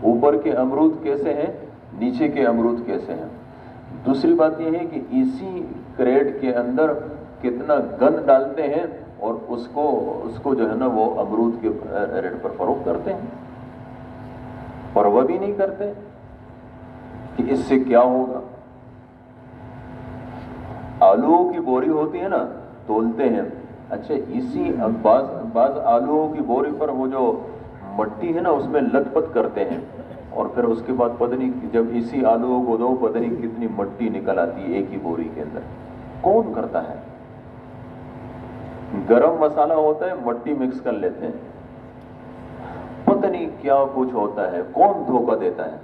اوپر کے امرود کیسے ہیں، نیچے کے امرود کیسے ہیں۔ دوسری بات یہ ہے کہ اسی کریٹ کے اندر کتنا گند ڈالتے ہیں اور اس کو جو ہے نا وہ امرود کے ریٹ پر فروخت کرتے ہیں، پرواہ بھی نہیں کرتے کہ اس سے کیا ہوگا۔ آلووں کی بوری ہوتی ہے نا، تولتے ہیں، اچھا اسی بعض آلووں کی بوری پر وہ جو مٹی ہے نا اس میں لت پت کرتے ہیں، اور پھر اس کے بعد پتہ نہیں جب اسی آلووں کو دو پتہ نہیں کتنی مٹی نکل آتی ہے ایک ہی بوری کے اندر۔ کون کرتا ہے؟ گرم مسالہ ہوتا ہے، مٹی مکس کر لیتے ہیں، پتہ نہیں کیا کچھ ہوتا ہے، کون دھوکہ دیتا ہے؟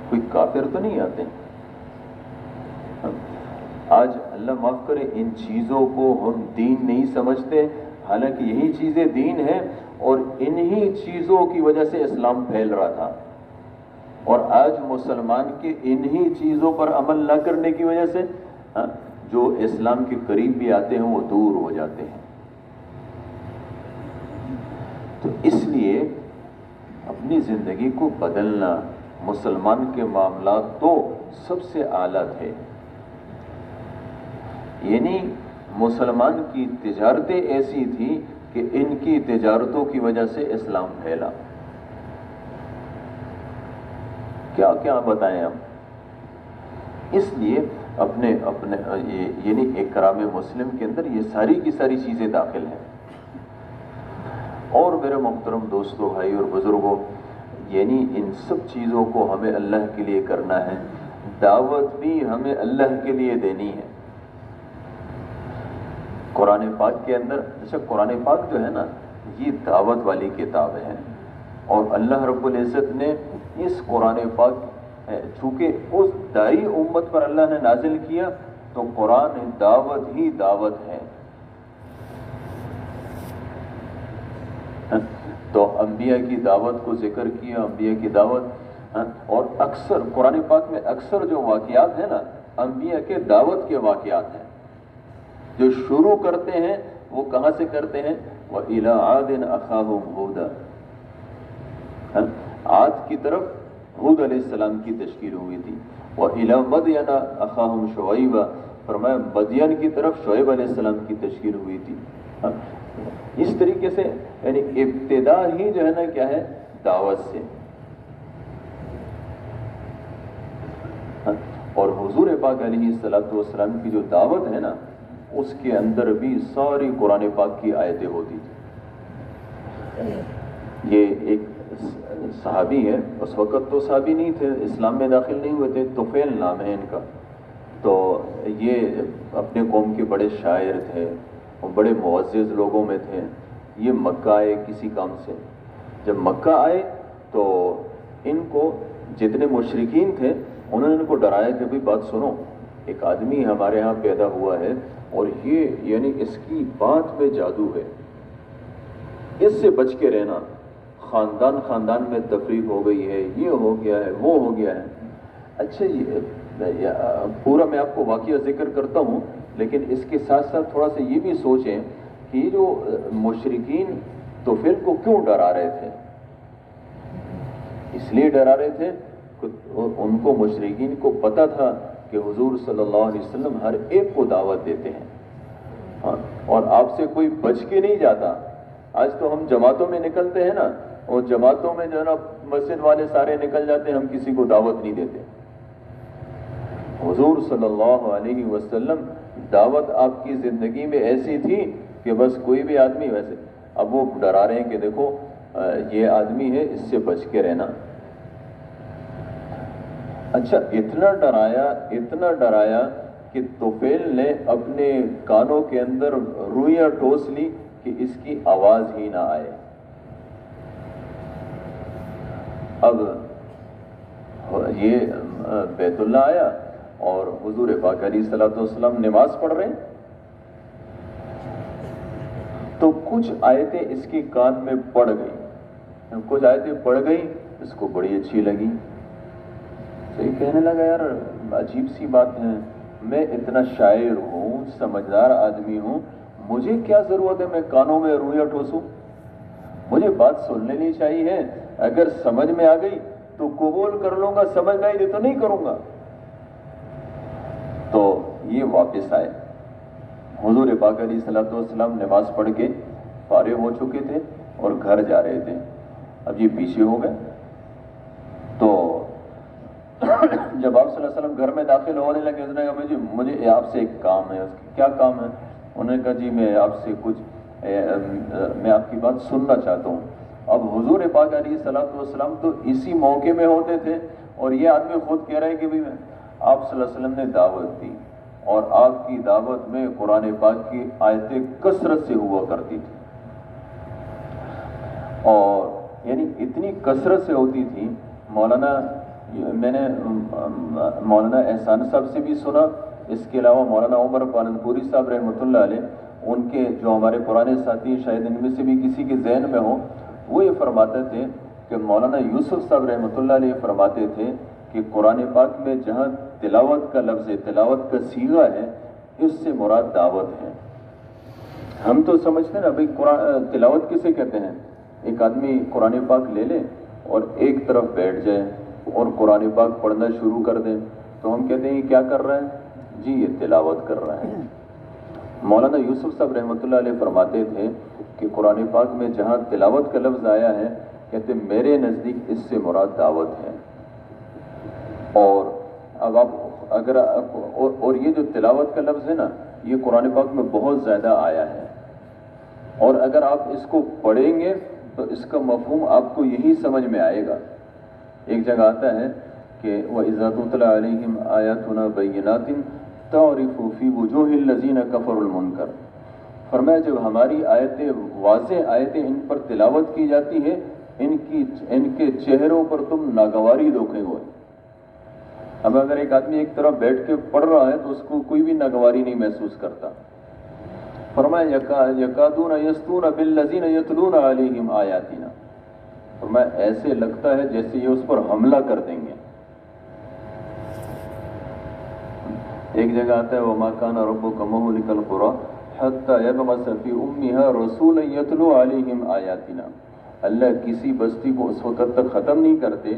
کوئی کافر تو نہیں آتے؟ آج اللہ معاف کرے ان چیزوں کو ہم دین نہیں سمجھتے، حالانکہ یہی چیزیں دین ہیں، اور انہی چیزوں کی وجہ سے اسلام پھیل رہا تھا، اور آج مسلمان کے انہی چیزوں پر عمل نہ کرنے کی وجہ سے جو اسلام کے قریب بھی آتے ہیں وہ دور ہو جاتے ہیں۔ تو اس لیے اپنی زندگی کو بدلنا مسلمان کے معاملات تو سب سے اعلیٰ تھے، یعنی مسلمان کی تجارتیں ایسی تھیں کہ ان کی تجارتوں کی وجہ سے اسلام پھیلا۔ کیا کیا بتائیں ہم. اس لیے اپنے یعنی اکرام مسلم کے اندر یہ ساری کی ساری چیزیں داخل ہیں. اور میرے محترم دوستوں، بھائی اور بزرگوں، یعنی ان سب چیزوں کو ہمیں اللہ کے لیے کرنا ہے. دعوت بھی ہمیں اللہ کے لیے دینی ہے. قرآن پاک کے اندر، اچھا قرآن پاک جو ہے نا، یہ دعوت والی کتاب ہے. اور اللہ رب العزت نے اس قرآن پاک، چونکہ اس دائی امت پر اللہ نے نازل کیا، تو قرآن دعوت ہی دعوت ہے. تو انبیاء کی دعوت کو ذکر کیا، انبیاء کی دعوت. اور اکثر قرآن پاک میں اکثر جو واقعات ہیں نا، انبیاء کے دعوت کے واقعات ہیں. جو شروع کرتے ہیں وہ کہاں سے کرتے ہیں؟ وَإِلَىٰ عَادٍ أَخَاهُمْ هُودًا. عاد کی طرف ہود علیہ السلام کی تشکیل ہوئی تھی. وَإِلَىٰ مَدْيَنَ أَخَاهُمْ شُعَيْبًا، فرمایا مدین کی طرف شعیب علیہ السلام کی تشکیل ہوئی تھی. اس طریقے سے یعنی ابتدا ہی جو ہے نا کیا ہے؟ دعوت سے. اور حضور پاک علیہ السلام کی جو دعوت ہے نا، اس کے اندر بھی ساری قرآن پاک کی آیتیں ہوتی تھی. یہ ایک صحابی ہے، اس وقت تو صحابی نہیں تھے، اسلام میں داخل نہیں ہوئے تھے، طفیل نام ہے ان کا. تو یہ اپنے قوم کے بڑے شاعر تھے اور بڑے معزز لوگوں میں تھے. یہ مکہ آئے کسی کام سے. جب مکہ آئے تو ان کو جتنے مشرکین تھے انہوں نے ان کو ڈرایا کہ بھئی بات سنو، ایک آدمی ہمارے ہاں پیدا ہوا ہے اور یہ یعنی اس کی بات میں جادو ہے، اس سے بچ کے رہنا. خاندان میں تفریق ہو گئی ہے، یہ ہو گیا ہے، وہ ہو گیا ہے. اچھا یہ پورا میں آپ کو واقعہ ذکر کرتا ہوں، لیکن اس کے ساتھ ساتھ تھوڑا سا یہ بھی سوچیں کہ یہ جو مشرکین طفیل کو کیوں ڈرا رہے تھے؟ اس لیے ڈرا رہے تھے کہ ان کو، مشرکین کو پتہ تھا کہ حضور صلی اللہ علیہ وسلم ہر ایک کو دعوت دیتے ہیں. ہاں، اور آپ سے کوئی بچ کے نہیں جاتا. آج تو ہم جماعتوں میں نکلتے ہیں نا، اور جماعتوں میں جو ہے نا مسجد والے سارے نکل جاتے ہیں، ہم کسی کو دعوت نہیں دیتے. حضور صلی اللہ علیہ وسلم دعوت آپ کی زندگی میں ایسی تھی کہ بس کوئی بھی آدمی، ویسے اب وہ ڈرا رہے ہیں کہ دیکھو یہ آدمی ہے، اس سے بچ کے رہنا. اچھا اتنا ڈرایا کہ طفیل نے اپنے کانوں کے اندر روئیاں ٹھوس لی کہ اس کی آواز ہی نہ آئے. اب یہ بیت اللہ آیا اور حضور پاک علیہ الصلوۃ والسلام نماز پڑھ رہے ہیں، تو کچھ آیتیں اس کی کان میں پڑ گئی. کچھ آیتیں پڑ گئی، اس کو بڑی اچھی لگی. تو یہ کہنے لگا یار عجیب سی بات ہے، میں اتنا شاعر ہوں، سمجھدار آدمی ہوں، مجھے کیا ضرورت ہے میں کانوں میں روئیاں ٹھوسوں؟ مجھے بات سن لینی چاہیے. اگر سمجھ میں آ گئی تو قبول کر لوں گا، سمجھ میں آئی تو نہیں کروں گا. تو یہ واپس آئے. حضور پاک علیہ الصلوۃ والسلام نماز پڑھ کے فارغ ہو چکے تھے اور گھر جا رہے تھے. اب یہ پیچھے ہو گئے. تو جب آپ صلی اللہ علیہ وسلم گھر میں داخل ہونے لگے، اس نے کہا مجھے آپ سے ایک کام ہے. کیا کام ہے؟ انہوں نے کہا جی میں آپ سے میں آپ کی بات سننا چاہتا ہوں. اب حضور پاک علیہ الصلوۃ والسلام تو اسی موقع میں ہوتے تھے، اور یہ آدمی خود کہہ رہا ہے کہ بھی آپ صلی اللہ علیہ وسلم نے دعوت دی، اور آپ کی دعوت میں قرآن پاک کی آیتیں کثرت سے ہوا کرتی تھی. اور یعنی اتنی کثرت سے ہوتی تھی، میں نے مولانا احسان صاحب سے بھی سنا، اس کے علاوہ مولانا عمر پالنپوری صاحب رحمۃ اللہ علیہ، ان کے جو ہمارے پرانے ساتھی، شاید ان میں سے بھی کسی کے ذہن میں ہوں، وہ یہ فرماتے تھے کہ مولانا یوسف صاحب رحمۃ اللہ علیہ فرماتے تھے کہ قرآن پاک میں جہاں تلاوت کا لفظ ہے، تلاوت کا صیغہ ہے، اس سے مراد دعوت ہے. ہم تو سمجھتے ہیں نا بھائی تلاوت کسے کہتے ہیں؟ ایک آدمی قرآن پاک لے لے اور ایک طرف بیٹھ جائے اور قرآن پاک پڑھنا شروع کر دیں، تو ہم کہتے ہیں یہ کیا کر رہا ہے؟ جی یہ تلاوت کر رہا ہے. مولانا یوسف صاحب رحمۃ اللہ علیہ فرماتے تھے کہ قرآن پاک میں جہاں تلاوت کا لفظ آیا ہے، کہتے میرے نزدیک اس سے مراد دعوت ہے. اور اب آپ اگر اور یہ جو تلاوت کا لفظ ہے نا، یہ قرآن پاک میں بہت زیادہ آیا ہے، اور اگر آپ اس کو پڑھیں گے تو اس کا مفہوم آپ کو یہی سمجھ میں آئے گا۔ ایک جگہ آتا ہے کہ وَإِذَا تُتْلَىٰ عَلَيْهِمْ آيَاتُنَا بَيِّنَاتٍ تَعْرِفُ فِي وُجُوهِ الَّذِينَ كَفَرُوا الْمُنكَرَ، فرمایا جب ہماری آیتیں، واضح آیتیں ان پر تلاوت کی جاتی ہے، ان کے چہروں پر تم ناگواری دیکھے ہوئے۔ اب اگر ایک آدمی ایک طرف بیٹھ کے پڑھ رہا ہے تو اس کو کوئی بھی ناگواری نہیں محسوس کرتا۔ فرمایا یکادون یسطون بالذین یتلون علیہم آیاتنا، فرمایا ایسے لگتا ہے جیسے یہ اس پر حملہ کر دیں گے۔ ایک جگہ آتا ہے وما کان ربک مہلک القری حتی یبعث فی امہا رسولا یتلو علیہم آیاتنا، اللہ کسی بستی کو اس وقت تک ختم نہیں کرتے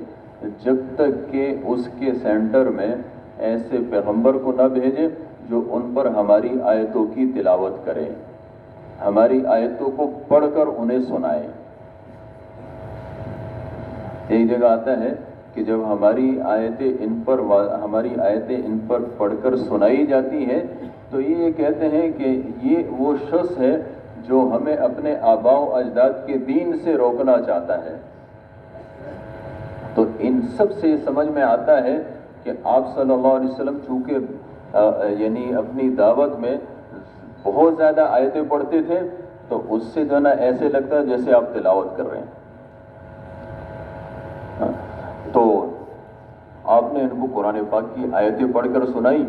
جب تک کہ اس کے سینٹر میں ایسے پیغمبر کو نہ بھیجے جو ان پر ہماری آیتوں کی تلاوت کرے، ہماری آیتوں کو پڑھ کر انہیں سنائے۔ ایک جگہ آتا ہے کہ جب ہماری آیتیں ان پر پڑھ کر سنائی جاتی ہے تو یہ کہتے ہیں کہ یہ وہ شخص ہے جو ہمیں اپنے آباء و اجداد کے دین سے روکنا چاہتا ہے۔ تو ان سب سے سمجھ میں آتا ہے کہ آپ صلی اللہ علیہ وسلم چونکہ یعنی اپنی دعوت میں بہت زیادہ آیتیں پڑھتے تھے تو اس سے جو ہے نا ایسے لگتا ہے جیسے آپ تلاوت کر رہے ہیں۔ تو آپ نے ان کو قرآن پاک کی آیتیں پڑھ کر سنائی،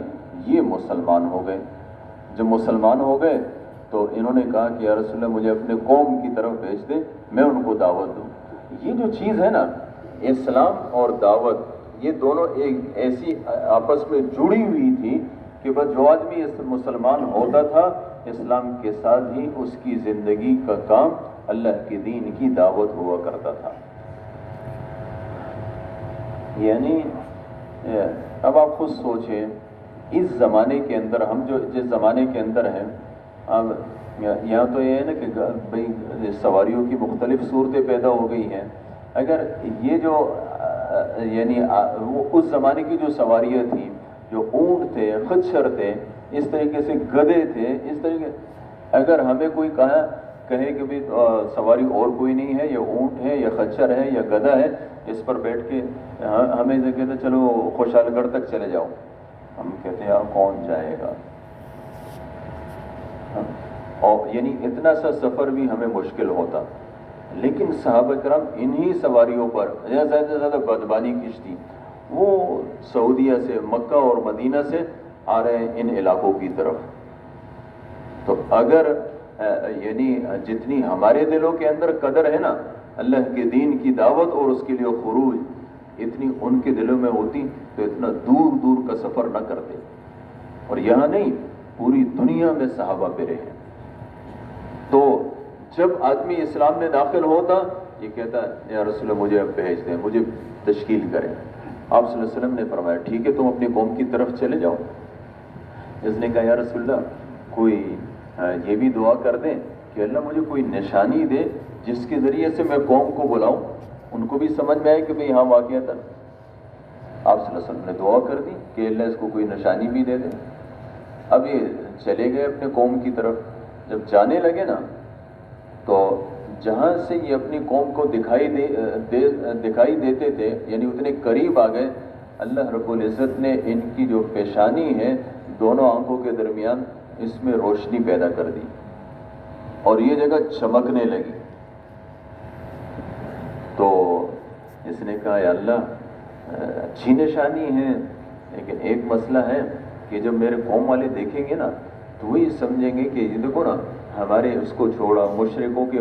یہ مسلمان ہو گئے۔ جب مسلمان ہو گئے تو انہوں نے کہا کہ یا رسول اللہ مجھے اپنے قوم کی طرف بھیج دیں، میں ان کو دعوت دوں۔ یہ جو چیز ہے نا، اسلام اور دعوت، یہ دونوں ایک ایسی آپس میں جڑی ہوئی تھی کہ بس جو آدمی مسلمان ہوتا تھا اسلام کے ساتھ ہی اس کی زندگی کا کام اللہ کے دین کی دعوت ہوا کرتا تھا۔ یعنی اب آپ خود سوچیں اس زمانے کے اندر، ہم جو جس زمانے کے اندر ہیں، اب یہاں تو یہ ہے نا کہ بھئی سواریوں کی مختلف صورتیں پیدا ہو گئی ہیں۔ اگر یہ جو یعنی وہ اس زمانے کی جو سواریاں تھیں، جو اونٹ تھے، خچر تھے، اس طریقے سے گدھے تھے، اس طریقے اگر ہمیں کوئی کہے کہ بھی سواری اور کوئی نہیں ہے، یا اونٹ ہے یا خچر ہے یا گدھا ہے، اس پر بیٹھ کے ہمیں کہتے چلو خوشحال گڑھ تک چلے جاؤ، ہم کہتے ہیں یار کون جائے گا، اور یعنی اتنا سا سفر بھی ہمیں مشکل ہوتا۔ لیکن صحابہ کرام انہی سواریوں پر، زیادہ سے زیادہ بدبانی کشتی، وہ سعودیہ سے، مکہ اور مدینہ سے آ رہے ہیں ان علاقوں کی طرف۔ تو اگر یعنی جتنی ہمارے دلوں کے اندر قدر ہے نا اللہ کے دین کی دعوت اور اس کے لیے خروج، اتنی ان کے دلوں میں ہوتی تو اتنا دور دور کا سفر نہ کرتے، اور یہاں نہیں پوری دنیا میں صحابہ پہ رہے۔ تو جب آدمی اسلام میں داخل ہوتا یہ کہتا ہے یا رسول اللہ مجھے اب بھیج دیں، مجھے تشکیل کریں۔ آپ صلی اللہ علیہ وسلم نے فرمایا ٹھیک ہے تم اپنی قوم کی طرف چلے جاؤ۔ اس نے کہا یا رسول اللہ کوئی یہ بھی دعا کر دیں کہ اللہ مجھے کوئی نشانی دے جس کے ذریعے سے میں قوم کو بلاؤں، ان کو بھی سمجھ میں آئے کہ بھئی ہاں واقعتا۔ آپ صلی اللہ علیہ وسلم نے دعا کر دی کہ اللہ اس کو کوئی نشانی بھی دے دے۔ اب یہ چلے گئے اپنے قوم کی طرف۔ جب جانے لگے نا تو جہاں سے یہ اپنی قوم کو دکھائی دیتے تھے، یعنی اتنے قریب آ گئے، اللہ رب العزت نے ان کی جو پیشانی ہے دونوں آنکھوں کے درمیان اس میں روشنی پیدا کر دی اور یہ جگہ چمکنے لگی۔ تو اس نے کہا یا اللہ اچھی نشانی ہے، لیکن ایک مسئلہ ہے کہ جب میرے قوم والے دیکھیں گے نا تو وہی سمجھیں گے کہ یہ دیکھو نا ہمارے اس کو چھوڑا، مشرکوں کے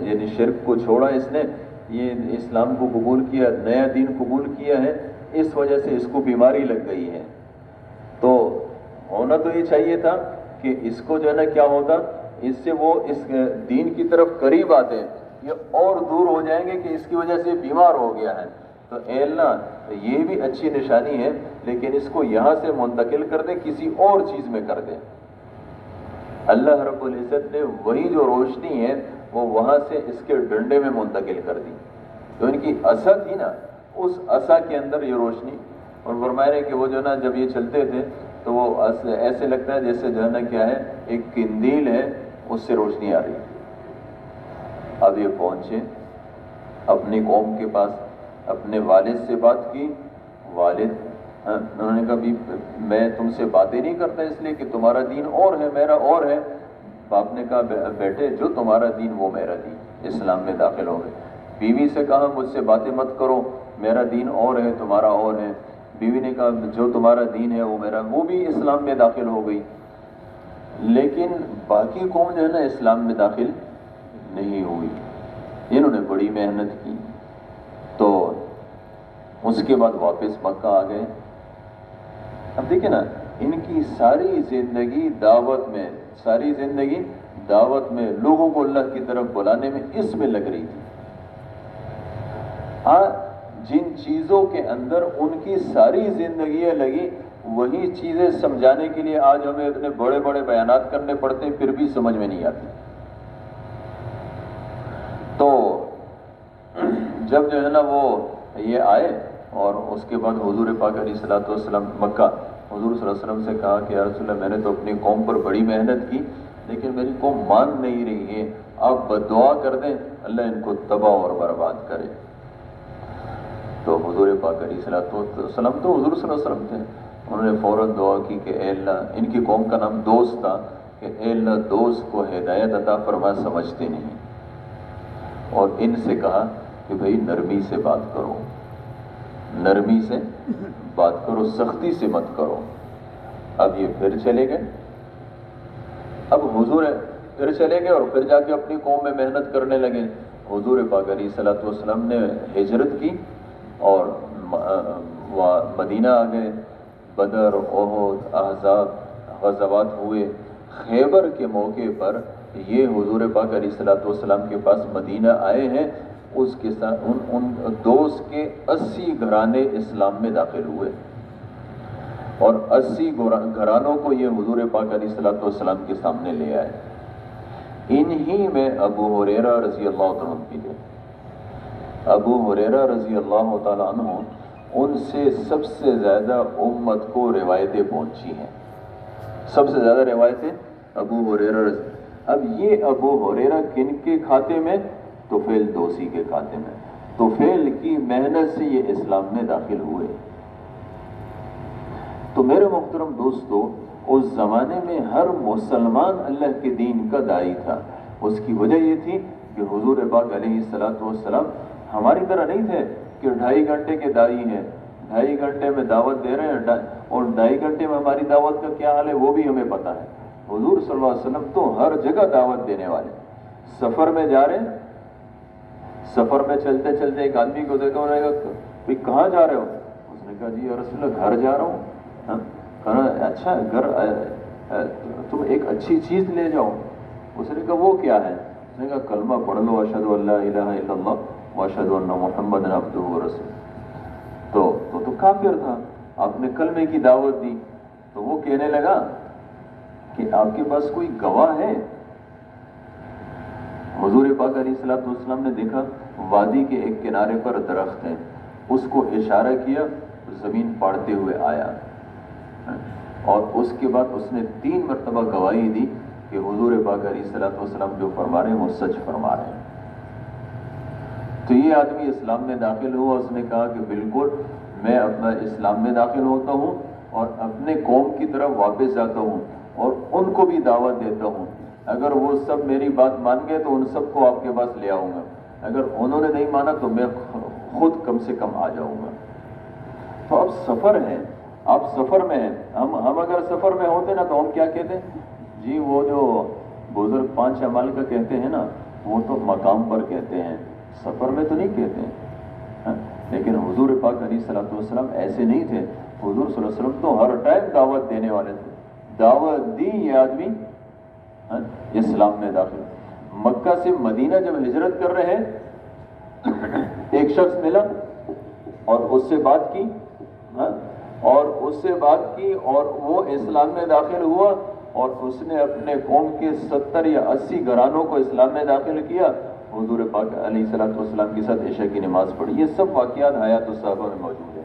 یعنی شرک کو چھوڑا، اس نے یہ اسلام کو قبول کیا، نیا دین قبول کیا ہے، اس وجہ سے اس کو بیماری لگ گئی ہے۔ تو ہونا تو یہ چاہیے تھا کہ اس کو جو ہے نا کیا ہوتا، اس سے وہ اس دین کی طرف قریب آتے ہیں، یہ اور دور ہو جائیں گے کہ اس کی وجہ سے بیمار ہو گیا ہے۔ تو اے اللہ یہ بھی اچھی نشانی ہے لیکن اس کو یہاں سے منتقل کر دیں، کسی اور چیز میں کر دیں۔ اللہ رب العزت نے وہی جو روشنی ہے وہ وہاں سے اس کے ڈنڈے میں منتقل کر دی۔ تو ان کی عصا تھی نا، اس عصا کے اندر یہ روشنی اور فرما رہے کہ وہ جو ہے نا جب یہ چلتے تھے تو وہ ایسے لگتا ہے جیسے جو ہے نا کیا ہے ایک قندیل ہے اس سے روشنی آ رہی ہے۔ اب یہ پہنچے اپنی قوم کے پاس، اپنے والد سے بات کی۔ والد انہوں نے کہا بھی میں تم سے باتیں نہیں کرتا اس لیے کہ تمہارا دین اور ہے میرا اور ہے۔ باپ نے کہا بیٹے جو تمہارا دین وہ میرا دین، اسلام میں داخل ہو گئے۔ بیوی سے کہا مجھ سے باتیں مت کرو، میرا دین اور ہے تمہارا اور ہے۔ بیوی نے کہا جو تمہارا دین ہے وہ میرا، وہ بھی اسلام میں داخل ہو گئی۔ لیکن باقی قوم جو ہے نا اسلام میں داخل نہیں ہوئی۔ انہوں نے بڑی محنت کی تو اس کے بعد واپس مکہ آ گئے۔ اب دیکھیں نا ان کی ساری زندگی دعوت میں، ساری زندگی دعوت میں، لوگوں کو اللہ کی طرف بلانے میں اس میں لگ رہی تھی۔ ہاں جن چیزوں کے اندر ان کی ساری زندگیاں لگی وہی چیزیں سمجھانے کے لیے آج ہمیں اتنے بڑے بڑے بیانات کرنے پڑتے ہیں پھر بھی سمجھ میں نہیں آتی۔ تو جب جو ہے نا وہ یہ آئے اور اس کے بعد حضور پاک علیہ الصلوۃ والسلام مکہ، حضور صلی اللہ علیہ وسلم سے کہا کہ یا رسول اللہ میں نے تو اپنی قوم پر بڑی محنت کی لیکن میری قوم مان نہیں رہی ہے، آپ بدعا کر دیں اللہ ان کو تباہ اور برباد کرے۔ تو حضور پاک علیہ الصلوۃ والسلام تو حضور صلی اللہ علیہ وسلم تھے، انہوں نے فوراً دعا کی کہ اے اللہ، ان کی قوم کا نام دوست تھا، کہ اے اللہ دوست کو ہدایت عطا فرما، سمجھتے نہیں۔ اور ان سے کہا کہ بھئی نرمی سے بات کرو، نرمی سے بات کرو، سختی سے مت کرو۔ اب یہ پھر چلے گئے، اب حضور پھر چلے گئے اور پھر جا کے اپنی قوم میں محنت کرنے لگے۔ حضور پاک علیہ الصلوۃ والسلام نے ہجرت کی اور مدینہ آ گئے۔ بدر، احد، احزاب غزوات ہوئے۔ خیبر کے موقع پر یہ حضور پاک علیہ الصلوۃ والسلام کے پاس مدینہ آئے ہیں، اس کے ساتھ ان دوست کے 80 گھرانے اسلام میں داخل ہوئے اور 80 گھرانوں کو یہ حضور پاک علیہ الصلوۃ والسلام کے سامنے لے آئے۔ انہی میں ابو ہریرہ رضی اللہ تعالیٰ عنہ بھی تھے۔ ابو ہریرہ رضی اللہ تعالیٰ عنہ ان سے سب سے زیادہ امت کو روایتیں پہنچی ہیں، سب سے زیادہ روایتیں ابو ہریرہ رضی۔ اب یہ ابو ہریرہ کن کے کھاتے میں؟ طفیل دوسی کے کھاتے میں۔ طفیل کی محنت سے یہ اسلام میں داخل ہوئے۔ تو میرے محترم دوستو، اس زمانے میں ہر مسلمان اللہ کے دین کا داعی تھا۔ اس کی وجہ یہ تھی کہ حضور پاک علیہ الصلوۃ والسلام ہماری طرح نہیں تھے کہ 2.5 گھنٹے کے داعی ہیں، 2.5 گھنٹے میں دعوت دے رہے ہیں اور 2.5 گھنٹے میں ہماری دعوت کا کیا حال ہے وہ بھی ہمیں پتہ ہے۔ حضور صلی اللہ علیہ وسلم تو ہر جگہ دعوت دینے والے۔ سفر میں جا رہے ہیں، سفر میں چلتے چلتے ایک آدمی کو دیکھا، انہوں نے کہا بھئی کہاں جا رہے ہو؟ اس نے کہا جی یا رسول اللہ گھر جا رہا ہوں۔ کہا اچھا گھر، تم ایک اچھی چیز لے جاؤ۔ اس نے کہا وہ کیا ہے؟ اس نے کہا کلمہ پڑھ لو، اشہد ان لا الہ الا اللہ واشہد ان محمدا عبدہ ورسولہ۔ تو کافر تھا، آپ نے کلمے کی دعوت دی تو وہ کہنے لگا کہ آپ کے پاس کوئی گواہ ہے؟ حضور پاک علیہ الصلوۃ والسلام نے دیکھا وادی کے ایک کنارے پر درخت ہے، اس کو اشارہ کیا، زمین پاڑتے ہوئے آیا اور اس کے بعد اس نے 3 مرتبہ گواہی دی کہ حضور پاک علیہ الصلوۃ والسلام جو فرما رہے ہیں وہ سچ فرما رہے ہیں۔ تو یہ آدمی اسلام میں داخل ہوا، اس نے کہا کہ بالکل میں اپنا اسلام میں داخل ہوتا ہوں اور اپنے قوم کی طرف واپس جاتا ہوں اور ان کو بھی دعوت دیتا ہوں، اگر وہ سب میری بات مان گئے تو ان سب کو آپ کے پاس لے آؤں گا، اگر انہوں نے نہیں مانا تو میں خود کم سے کم آ جاؤں گا۔ تو اب سفر ہے، آپ سفر میں ہیں، ہم اگر سفر میں ہوتے نا تو ہم کیا کہتے ہیں جی، وہ جو بزرگ 5 اعمال کا کہتے ہیں نا وہ تو مقام پر کہتے ہیں، سفر میں تو نہیں کہتے ہیں۔ لیکن حضور پاک علیہ الصلوۃ والسلام ایسے نہیں تھے، حضور صلی اللہ علیہ وسلم تو ہر ٹائم دعوت دینے والے تھے۔ دعوت دی، یہ آدمی اسلام میں داخل۔ مکہ سے مدینہ جب ہجرت کر رہے ہیں، ایک شخص ملا اور اس سے بات کی، اور وہ اسلام میں داخل ہوا اور اس نے اپنے قوم کے 70 یا 80 گھرانوں کو اسلام میں داخل کیا۔ حضور پاک علیہ الصلوۃ والسلام کے ساتھ عشاء کی نماز پڑھی۔ یہ سب واقعات حیات الصحابہ میں موجود ہیں۔